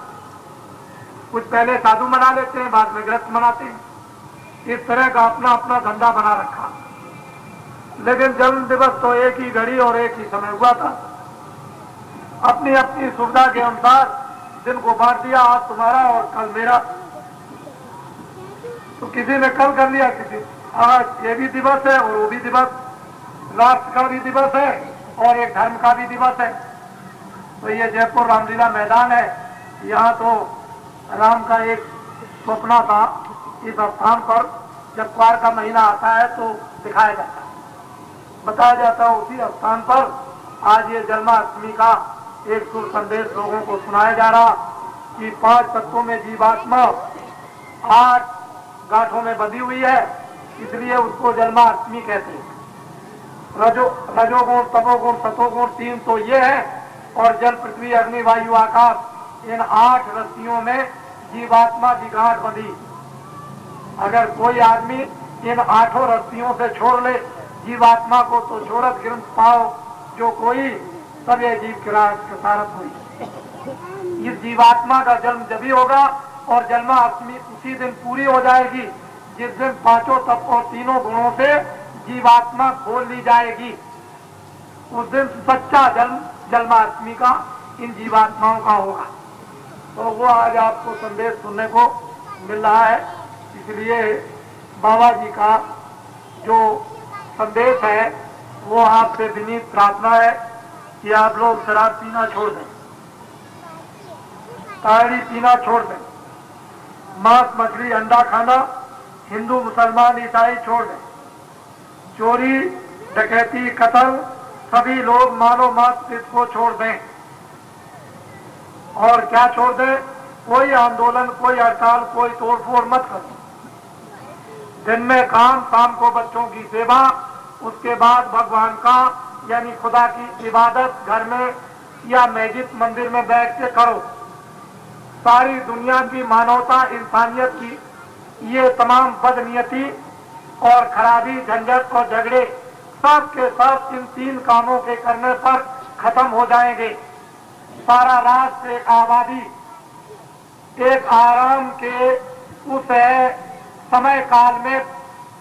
कुछ पहले साधु मना लेते हैं, बाद में गृहस्थ मनाते हैं। इस तरह का अपना अपना धंधा बना रखा। लेकिन जन्म दिवस तो एक ही घड़ी और एक ही समय हुआ था। अपनी अपनी सुविधा के अनुसार दिन को बांट दिया, आज तुम्हारा और कल मेरा। तो किसी ने कल कर लिया, किसी आज ये भी दिवस है और वो भी दिवस, राष्ट्र का भी दिवस है और एक धर्म का भी दिवस है। तो ये जयपुर रामलीला मैदान है, यहाँ तो राम का एक स्वप्न था। इस स्थान पर जब क्वार का महीना आता है तो दिखाया जाता है, बताया जाता है। उसी स्थान पर आज ये जन्माष्टमी का एक सुर संदेश लोगों को सुनाया जा रहा कि 5 तत्वों में जीवात्मा 8 गांठों में बंधी हुई है, इसलिए उसको जन्माष्टमी कहते हैं। रजोगुण, तमोगुण, सतोगुण 3 तो ये है, और जल, पृथ्वी, अग्नि, वायु, आकाश, इन 8 रस्सियों में जीवात्मा की गांठ बंधी। अगर कोई आदमी इन 8 रस्सियों से छोड़ ले जीवात्मा को, तो छोड़त ग्रंथ पाओ जो कोई, तब ये जीव किरारत हुई। इस जीवात्मा का जन्म जब ही होगा और जन्माष्टमी उसी दिन पूरी हो जाएगी जिस दिन 5 तत्व और 3 गुणों से जीवात्मा खोल ली जाएगी। उस दिन सच्चा जन्म जन्माष्टमी का इन जीवात्माओं का होगा। तो वो आज आपको संदेश सुनने को मिल रहा है। इसलिए बाबा जी का जो संदेश है वो आपसे विनीत प्रार्थना है कि आप लोग शराब पीना छोड़ दें, ताड़ी पीना छोड़ दें, मांस, मछली, अंडा खाना हिंदू, मुसलमान, ईसाई छोड़ दें, चोरी, डकैती, कत्ल सभी लोग मानो मात इसको छोड़ दें। और क्या छोड़ दें? कोई आंदोलन, कोई हड़ताल, कोई तोड़फोड़ मत करो। दिन में काम, शाम को बच्चों की सेवा, उसके बाद भगवान का यानी खुदा की इबादत घर में या मस्जिद मंदिर में बैठ के करो। सारी दुनिया की मानवता, इंसानियत की ये तमाम बदनीयती और खराबी, झंझट और झगड़े सब के सब इन 3 कामों के करने पर खत्म हो जाएंगे। सारा राष्ट्र, एक आबादी, एक आराम के उस समय काल में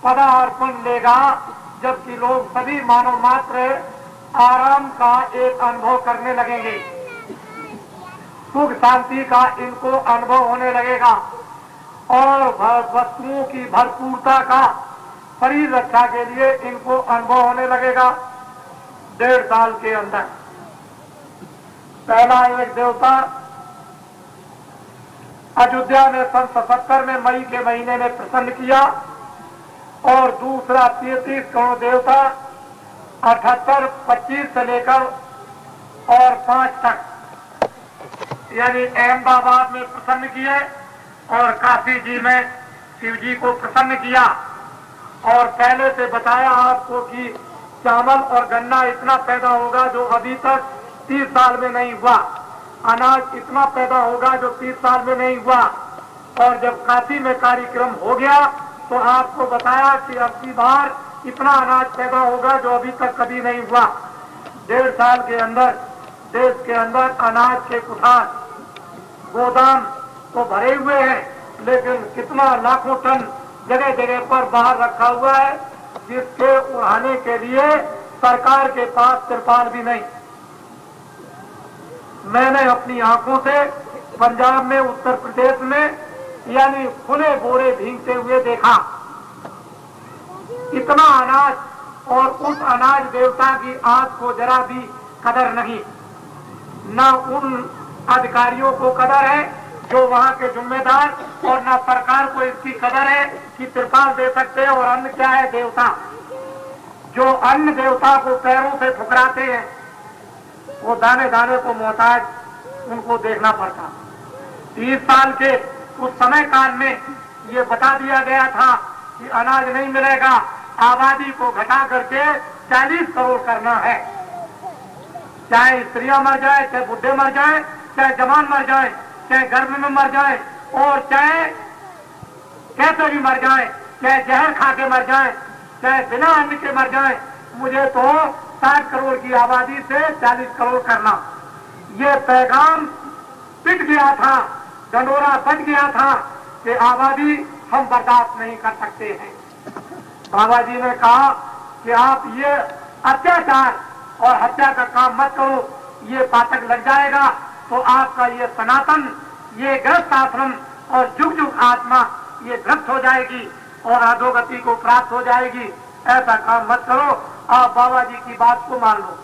पदार्पण लेगा जबकि लोग सभी मानव मात्र आराम का एक अनुभव करने लगेंगे, सुख शांति का इनको अनुभव होने लगेगा और वस्तुओं की भरपूरता का शरीर रक्षा के लिए इनको अनुभव होने लगेगा। 1.5 साल के अंदर पहला एक देवता अयोध्या में सन 77 में मई के महीने में प्रसन्न किया और दूसरा 33 करोड़ देवता 78, 25 से लेकर और 5 तक यानी अहमदाबाद में प्रसन्न किए और काशी जी में शिव जी को प्रसन्न किया। और पहले से बताया आपको कि चावल और गन्ना इतना पैदा होगा जो अभी तक 30 साल में नहीं हुआ, अनाज इतना पैदा होगा जो 30 साल में नहीं हुआ। और जब काशी में कार्यक्रम हो गया तो आपको बताया कि अब की बार इतना अनाज पैदा होगा जो अभी तक कभी नहीं हुआ। 1.5 साल के अंदर देश के अंदर अनाज के कुठार, गोदाम तो भरे हुए हैं, लेकिन कितना लाखों टन जगह जगह पर बाहर रखा हुआ है जिसके उड़ाने के लिए सरकार के पास तिरपाल भी नहीं। मैंने अपनी आंखों से पंजाब में, उत्तर प्रदेश में यानी खुले बोरे भीगते हुए देखा। इतना अनाज और उस अनाज देवता की आंख को जरा भी कदर नहीं, न उन अधिकारियों को कदर है जो वहां के जिम्मेदार, और न सरकार को इसकी कदर है कि तिरपाल दे सकते हैं। और अन्न क्या है? देवता। जो अन्न देवता को पैरों से ठुकराते हैं वो दाने दाने को मोहताज उनको देखना पड़ता। 30 साल के उस समय काल में ये बता दिया गया था कि अनाज नहीं मिलेगा, आबादी को घटा करके 40 करोड़ करना है। चाहे स्त्रियां मर जाए, चाहे बुढ़े मर जाए, चाहे जवान मर जाए, चाहे गर्भ में मर जाए, और चाहे कैसे भी मर जाए, चाहे जहर खा के मर जाए, चाहे बिना अन्न के मर जाए, मुझे तो 60 करोड़ की आबादी से 40 करोड़ करना। ये पैगाम पिट गया था, डंडोरा बच गया था कि आबादी हम बर्दाश्त नहीं कर सकते हैं। बाबा जी ने कहा कि आप ये अत्याचार और हत्या का काम मत करो, ये पातक लग जाएगा तो आपका ये सनातन, ये ग्रस्त आश्रम और जुग जुग आत्मा ये भ्रष्ट हो जाएगी और अधोगति को प्राप्त हो जाएगी। ऐसा काम मत करो, आप बाबा जी की बात को मान लो।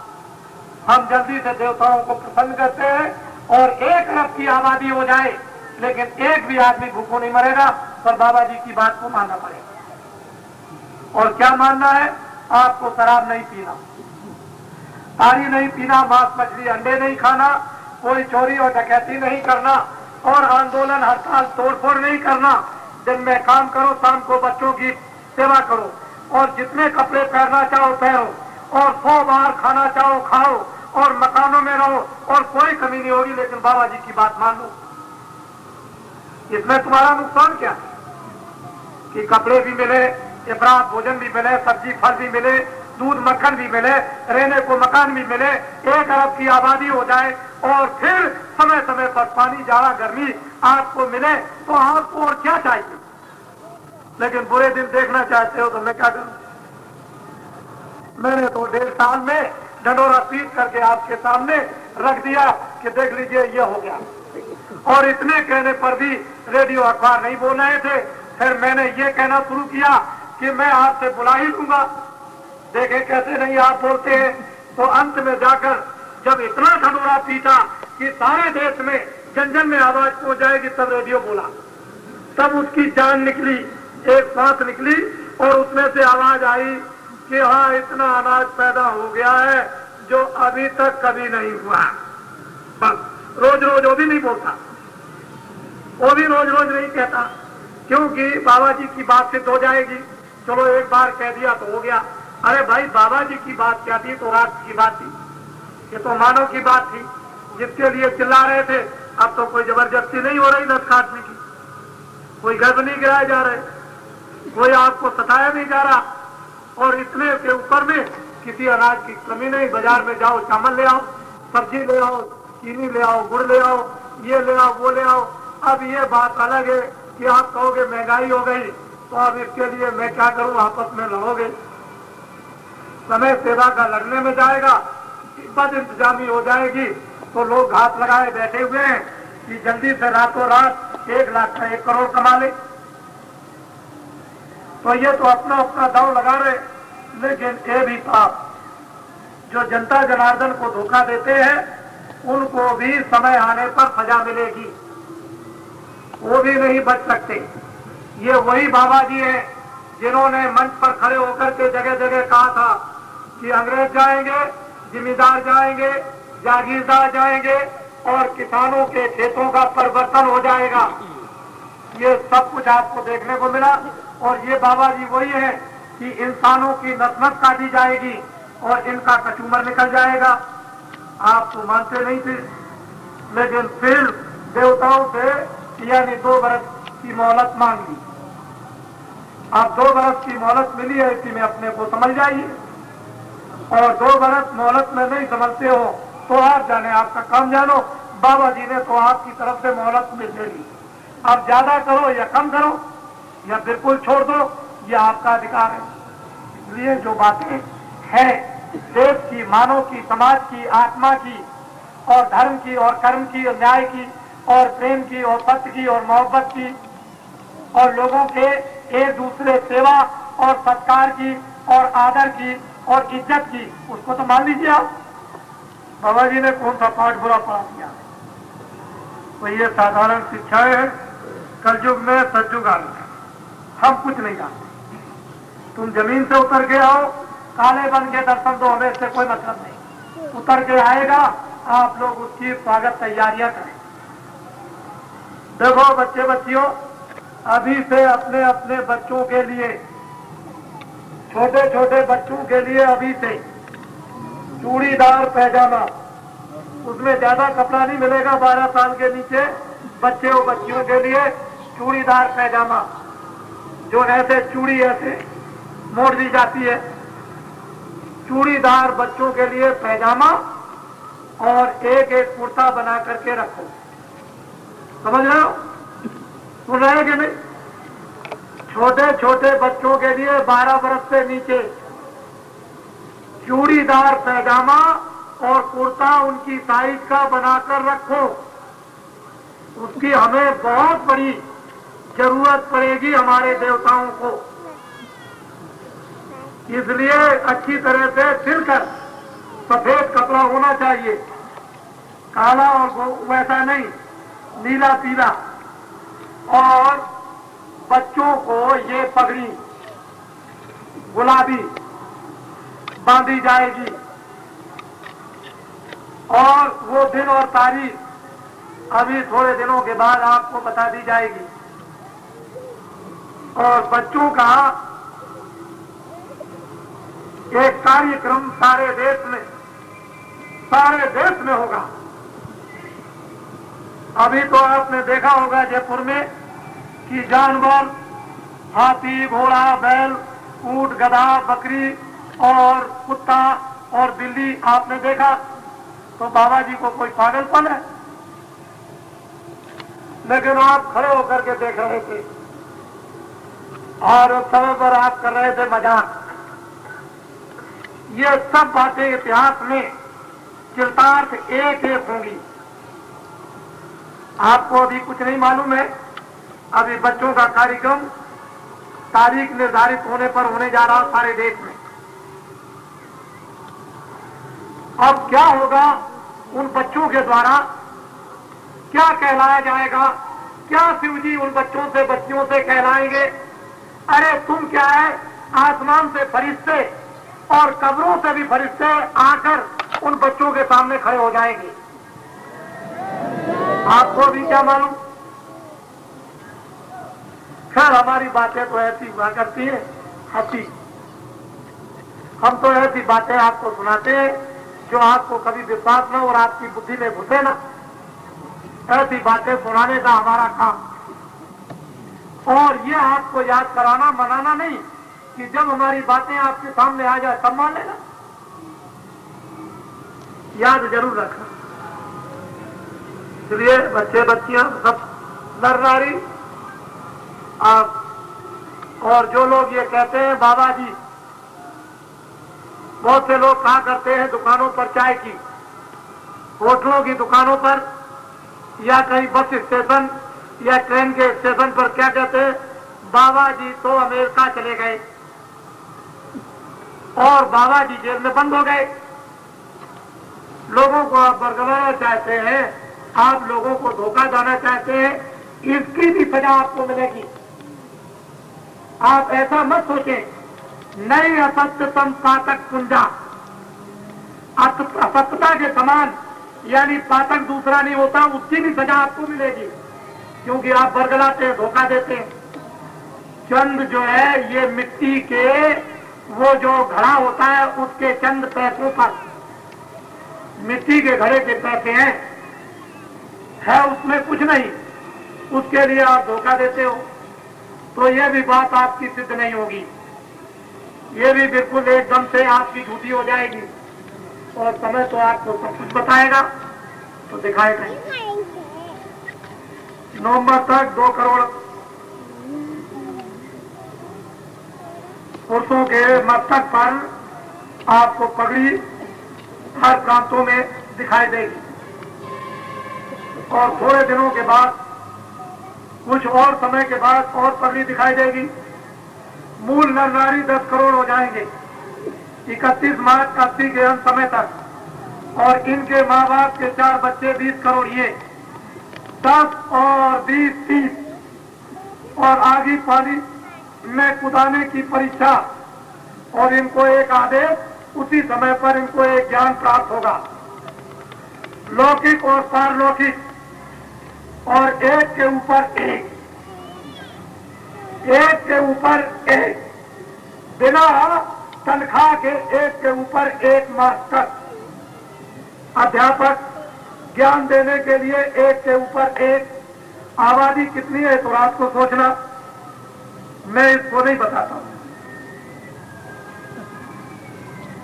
हम जल्दी से देवताओं को प्रसन्न करते हैं और 1 अरब की आबादी हो जाए, लेकिन एक भी आदमी भूखों नहीं मरेगा, पर बाबा जी की बात को मानना पड़ेगा। और क्या मानना है? आपको शराब नहीं पीना, तारी नहीं पीना, मांस मछली अंडे नहीं खाना, कोई चोरी और डकैती नहीं करना, और आंदोलन हड़ताल तोड़फोड़ नहीं करना। दिन में काम करो, शाम को बच्चों की सेवा करो, और जितने कपड़े पहनना चाहो पहनो, और 100 बार खाना चाहो खाओ, और मकानों में रहो, और कोई कमी नहीं होगी, लेकिन बाबा जी की बात मान लो। इसमें तुम्हारा नुकसान क्या है कि कपड़े भी मिले, इफरात भोजन भी मिले, सब्जी फल भी मिले, दूध मक्खन भी मिले, रहने को मकान भी मिले, 1 अरब की आबादी हो जाए, और फिर समय समय पर पानी, जाड़ा, गर्मी आपको मिले, तो आपको और क्या चाहिए? लेकिन बुरे दिन देखना चाहते हो तो मैं क्या करूं? मैंने तो 1.5 साल में डंडोरा पीट करके आपके सामने रख दिया कि देख लीजिए ये हो गया। और इतने कहने पर भी रेडियो अखबार नहीं बोल रहे थे। फिर मैंने ये कहना शुरू किया कि मैं आपसे बुला ही लूंगा, देखें कैसे नहीं आप बोलते हैं। तो अंत में जाकर जब इतना ढंडोरा पीटा कि सारे देश में जन जन में आवाज पहुंच जाएगी, तब रेडियो बोला, तब उसकी जान निकली, एक सांस निकली, और उसमें से आवाज आई कि हाँ, इतना अनाज पैदा हो गया है जो अभी तक कभी नहीं हुआ। बस रोज रोज वो भी नहीं बोलता, वो भी रोज रोज नहीं कहता, क्योंकि बाबा जी की बात सिद्ध हो जाएगी। चलो एक बार कह दिया तो हो गया। अरे भाई, बाबा जी की बात क्या थी? तो रात की बात थी, ये तो मानव की बात थी, जिसके लिए चिल्ला रहे थे। अब तो कोई जबरदस्ती नहीं हो रही नस काटने की, कोई गर्भ नहीं गिराए जा रहे, कोई आपको सताया नहीं जा रहा, और इतने के ऊपर में किसी अनाज की कमी नहीं। बाजार में जाओ, चावल ले आओ, सब्जी ले आओ, चीनी ले आओ, गुड़ ले आओ, ये ले आओ, वो ले आओ। अब ये बात अलग है कि आप कहोगे महंगाई हो गई, तो अब इसके लिए मैं क्या करूं? आपस में लड़ोगे, समय सेवा का लड़ने में जाएगा, बद इंतजामी हो जाएगी, तो लोग घात लगाए बैठे हुए हैं कि जल्दी से रातों रात 1 लाख का 1 करोड़ कमा ले। तो ये तो अपना अपना दाव लगा रहे, लेकिन ये भी पाप। जो जनता जनार्दन को धोखा देते हैं, उनको भी समय आने पर सजा मिलेगी, वो भी नहीं बच सकते। ये वही बाबा जी हैं जिन्होंने मंच पर खड़े होकर के जगह जगह कहा था कि अंग्रेज जाएंगे, जिम्मेदार जाएंगे, जागीरदार जाएंगे, और किसानों के खेतों का परिवर्तन हो जाएगा। ये सब कुछ आपको देखने को मिला। और ये बाबा जी वही है कि इंसानों की नस नस काटी जाएगी और इनका कचूमर निकल जाएगा। आप तो मानते नहीं थे, लेकिन फिर देवताओं से यानी 2 बरस की मोहलत मांग ली। आप 2 बरस की मोहलत मिली है, इसी में अपने को समझ जाइए। और 2 बरस मोहलत में नहीं समझते हो तो आप जाने, आपका काम जानो। बाबा जी ने तो आपकी तरफ से मोहलत में दे ली। आप ज्यादा करो या कम करो या बिल्कुल छोड़ दो, ये आपका अधिकार है। इसलिए जो बातें हैं देश की, मानव की, समाज की, आत्मा की, और धर्म की, और कर्म की, और न्याय की, और प्रेम की, और सत्य की, और मोहब्बत की, और लोगों के एक दूसरे सेवा और सत्कार की, और आदर की, और इज्जत की, उसको तो मान लीजिए आप। बाबा जी ने कौन सा पाठ बुरा पढ़ा दिया? तो ये साधारण शिक्षाएं हैं। कलयुग में सतयुग आ गया, हम कुछ नहीं जानते। तुम जमीन से उतर के आओ, काले बन के दर्शन दो, हमें इससे कोई मतलब नहीं। उतर के आएगा, आप लोग उसकी स्वागत तैयारियां करें। देखो बच्चे बच्चियों, अभी से अपने अपने बच्चों के लिए छोटे छोटे बच्चों के लिए अभी से चूड़ीदार पैजामा, उसमें ज्यादा कपड़ा नहीं मिलेगा, 12 साल के नीचे बच्चे और बच्चियों के लिए चूड़ीदार पैजामा, जो ऐसे चूड़ी ऐसे मोड़ दी जाती है, चूड़ीदार बच्चों के लिए पैजामा और एक एक कुर्ता बना करके रखो। समझ रहे हो? सुन रहे हैं कि नहीं? छोटे छोटे बच्चों के लिए 12 बरस से नीचे चूड़ीदार पैजामा और कुर्ता उनकी साइज का बनाकर रखो। उसकी हमें बहुत बड़ी जरूरत पड़ेगी हमारे देवताओं को, इसलिए अच्छी तरह से सिलकर सफेद कपड़ा होना चाहिए, काला और वैसा नहीं, नीला पीला। और बच्चों को ये पगड़ी गुलाबी बांधी जाएगी और वो दिन और तारीख अभी थोड़े दिनों के बाद आपको बता दी जाएगी। और बच्चों का एक कार्यक्रम सारे देश में होगा। अभी तो आपने देखा होगा जयपुर में कि जानवर, हाथी, घोड़ा, बैल, ऊंट, गधा, बकरी और कुत्ता और बिल्ली आपने देखा, तो बाबा जी को कोई पागलपन है? लेकिन आप खड़े होकर के देख रहे थे और उस समय पर आप कर रहे थे मजाक। ये सब बातें इतिहास में चरितार्थ एक एक होंगी। आपको अभी कुछ नहीं मालूम है, अभी बच्चों का कार्यक्रम तारीख निर्धारित होने पर होने जा रहा सारे देश में। अब क्या होगा उन बच्चों के द्वारा, क्या कहलाया जाएगा, क्या शिवजी उन बच्चों से बच्चियों से कहलाएंगे? अरे तुम क्या है, आसमान से फरिश्ते और कब्रों से भी फरिश्ते आकर उन बच्चों के सामने खड़े हो जाएंगे। आपको भी क्या मालूम? खैर हमारी बातें तो ऐसी हुआ करती है, हंसी। हम तो ऐसी बातें आपको सुनाते हैं जो आपको कभी विश्वास न और आपकी बुद्धि में घुसे ना, ऐसी बातें सुनाने का हमारा काम। और ये आपको याद कराना, मनाना नहीं कि जब हमारी बातें आपके सामने आ जाए तब मान लेना। याद जरूर रखना। इसलिए बच्चे बच्चियां सब नर नारी और जो लोग ये कहते हैं बाबा जी, बहुत से लोग कहा करते हैं दुकानों पर चाय की, होटलों की दुकानों पर या कहीं बस स्टेशन या ट्रेन के स्टेशन पर क्या कहते हैं, बाबा जी तो अमेरिका चले गए और बाबा जी जेल में बंद हो गए। लोगों को आप बरगलाना चाहते हैं, आप लोगों को धोखा देना चाहते हैं, इसकी भी सजा आपको मिलेगी। आप ऐसा मत सोचें, नहीं असत्यतम पातक कुंजा, असत्यता के समान यानी पातक दूसरा नहीं होता, उसकी भी सजा आपको मिलेगी, क्योंकि आप बरगलाते हैं, धोखा देते हैं। चंद जो है ये मिट्टी के वो जो घड़ा होता है उसके चंद पैसों पर, मिट्टी के घड़े के पैसे हैं, है उसमें कुछ नहीं, उसके लिए आप धोखा देते हो, तो ये भी बात आपकी सिद्ध नहीं होगी, ये भी बिल्कुल एकदम से आपकी झूठी हो जाएगी। और समय तो आपको सब कुछ बताएगा, तो दिखाएगा ही। नवंबर तक 2 करोड़ पुरुषों के मस्तक पर आपको पगड़ी हर प्रांतों में दिखाई देगी। और थोड़े दिनों के बाद, कुछ और समय के बाद और पगड़ी दिखाई देगी। मूल नर नारी 10 करोड़ हो जाएंगे 31 मार्च 80 के अंत समय तक। और इनके माँ बाप के 4 बच्चे 20 करोड़, ये 10 और 20 30 और आगे पानी में कूदाने की परीक्षा। और इनको एक आदेश, उसी समय पर इनको एक ज्ञान प्राप्त होगा, लौकिक और पारलौकिक, और एक के ऊपर एक, एक के ऊपर एक, बिना तनख्वाह के एक के ऊपर एक मास्टर अध्यापक ज्ञान देने के लिए एक के ऊपर एक। आबादी कितनी है तो रात को सोचना, मैं इसको नहीं बताता हूं।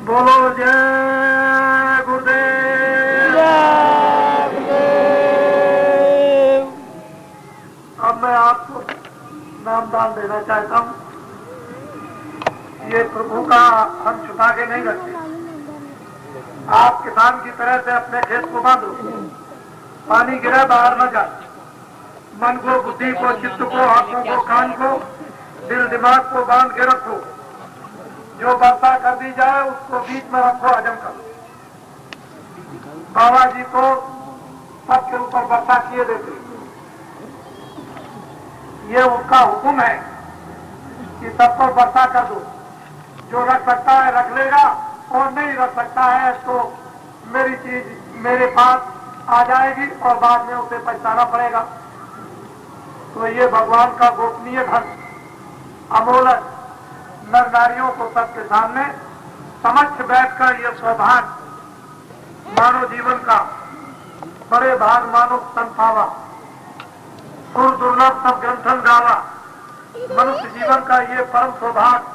बोलो जय गुरुदेव। अब मैं आपको नामदान देना चाहता हूं। ये प्रभु का हम छुपा के नहीं रखते। आप किसान की तरह से अपने खेत को बांधो, पानी गिरा बाहर न जाए। मन को, बुद्धि को, चित्त को, आंखों को, कान को, दिल दिमाग को बांध के रखो। जो वर्षा कर दी जाए उसको बीच में रखो, हजम करो। बाबा जी को सबके ऊपर वर्षा किए देते, ये उसका हुक्म है कि सब पर वर्षा कर दो। जो रख सकता है रख लेगा, और नहीं रख सकता है तो मेरी चीज मेरे पास आ जाएगी और बाद में उसे पछताना पड़ेगा। तो ये भगवान का गोपनीय धन अमोलक नर नारियों को सबके सामने समक्ष बैठकर ये सौभाग्य मानव जीवन का बड़े भाग मानो संभावा, सुर दुर्लभ सब ग्रंथन गावा। मनुष्य जीवन का ये परम सौभाग्य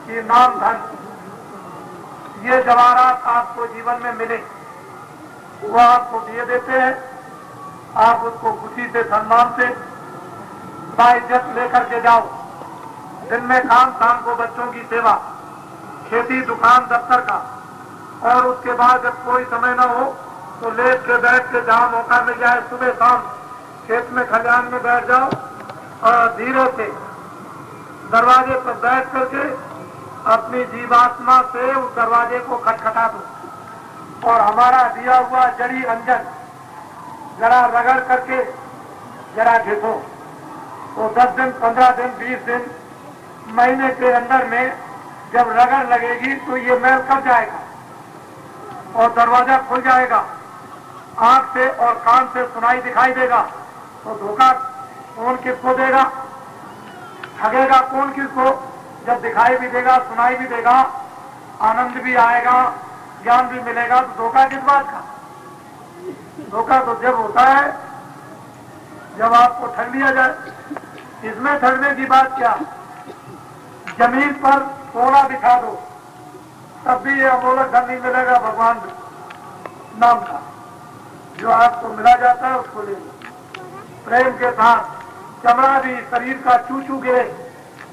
कि नाम धन, ये जवाहरात आपको जीवन में मिले, वो आपको दिए देते हैं। आप उसको खुशी से, सम्मान से, बाइज्जत लेकर के जाओ। दिन में काम, शाम को बच्चों की सेवा, खेती, दुकान, दफ्तर का, और उसके बाद जब कोई समय न हो तो लेट के बैठ के जहाँ मौका मिल जाए सुबह शाम खेत में खलिहान में बैठ जाओ और धीरे से दरवाजे पर बैठ करके अपनी जीवात्मा से उस दरवाजे को खटखटा दो और हमारा दिया हुआ जड़ी अंजन जरा रगड़ करके जरा घिसो। तो 10 दिन, 15 दिन, 20 दिन, महीने के अंदर में जब रगड़ लगेगी तो ये मैल कब जाएगा और दरवाजा खुल जाएगा। आंख से और कान से सुनाई दिखाई देगा। तो धोखा कौन किसको देगा, ठगेगा कौन किसको। जब दिखाई भी देगा, सुनाई भी देगा, आनंद भी आएगा, ज्ञान भी मिलेगा, तो धोखा किस बात का। धोखा तो जब होता है जब आपको ठग लिया जाए। इसमें ठगने की बात क्या, जमीन पर सोना दिखा दो तब भी ये अमोलक धन नहीं मिलेगा भगवान नाम का। जो आपको मिला जाता है उसको ले लो प्रेम के साथ। चमड़ा भी शरीर का चू चू गिरे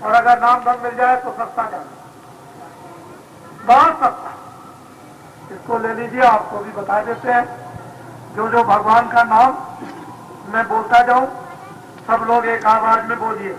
और अगर नाम धन मिल जाए तो सस्ता जाए, बहुत सस्ता। इसको ले लीजिए, आपको भी बता देते हैं। जो जो भगवान का नाम मैं बोलता जाऊं, सब लोग एक आवाज में बोलिए।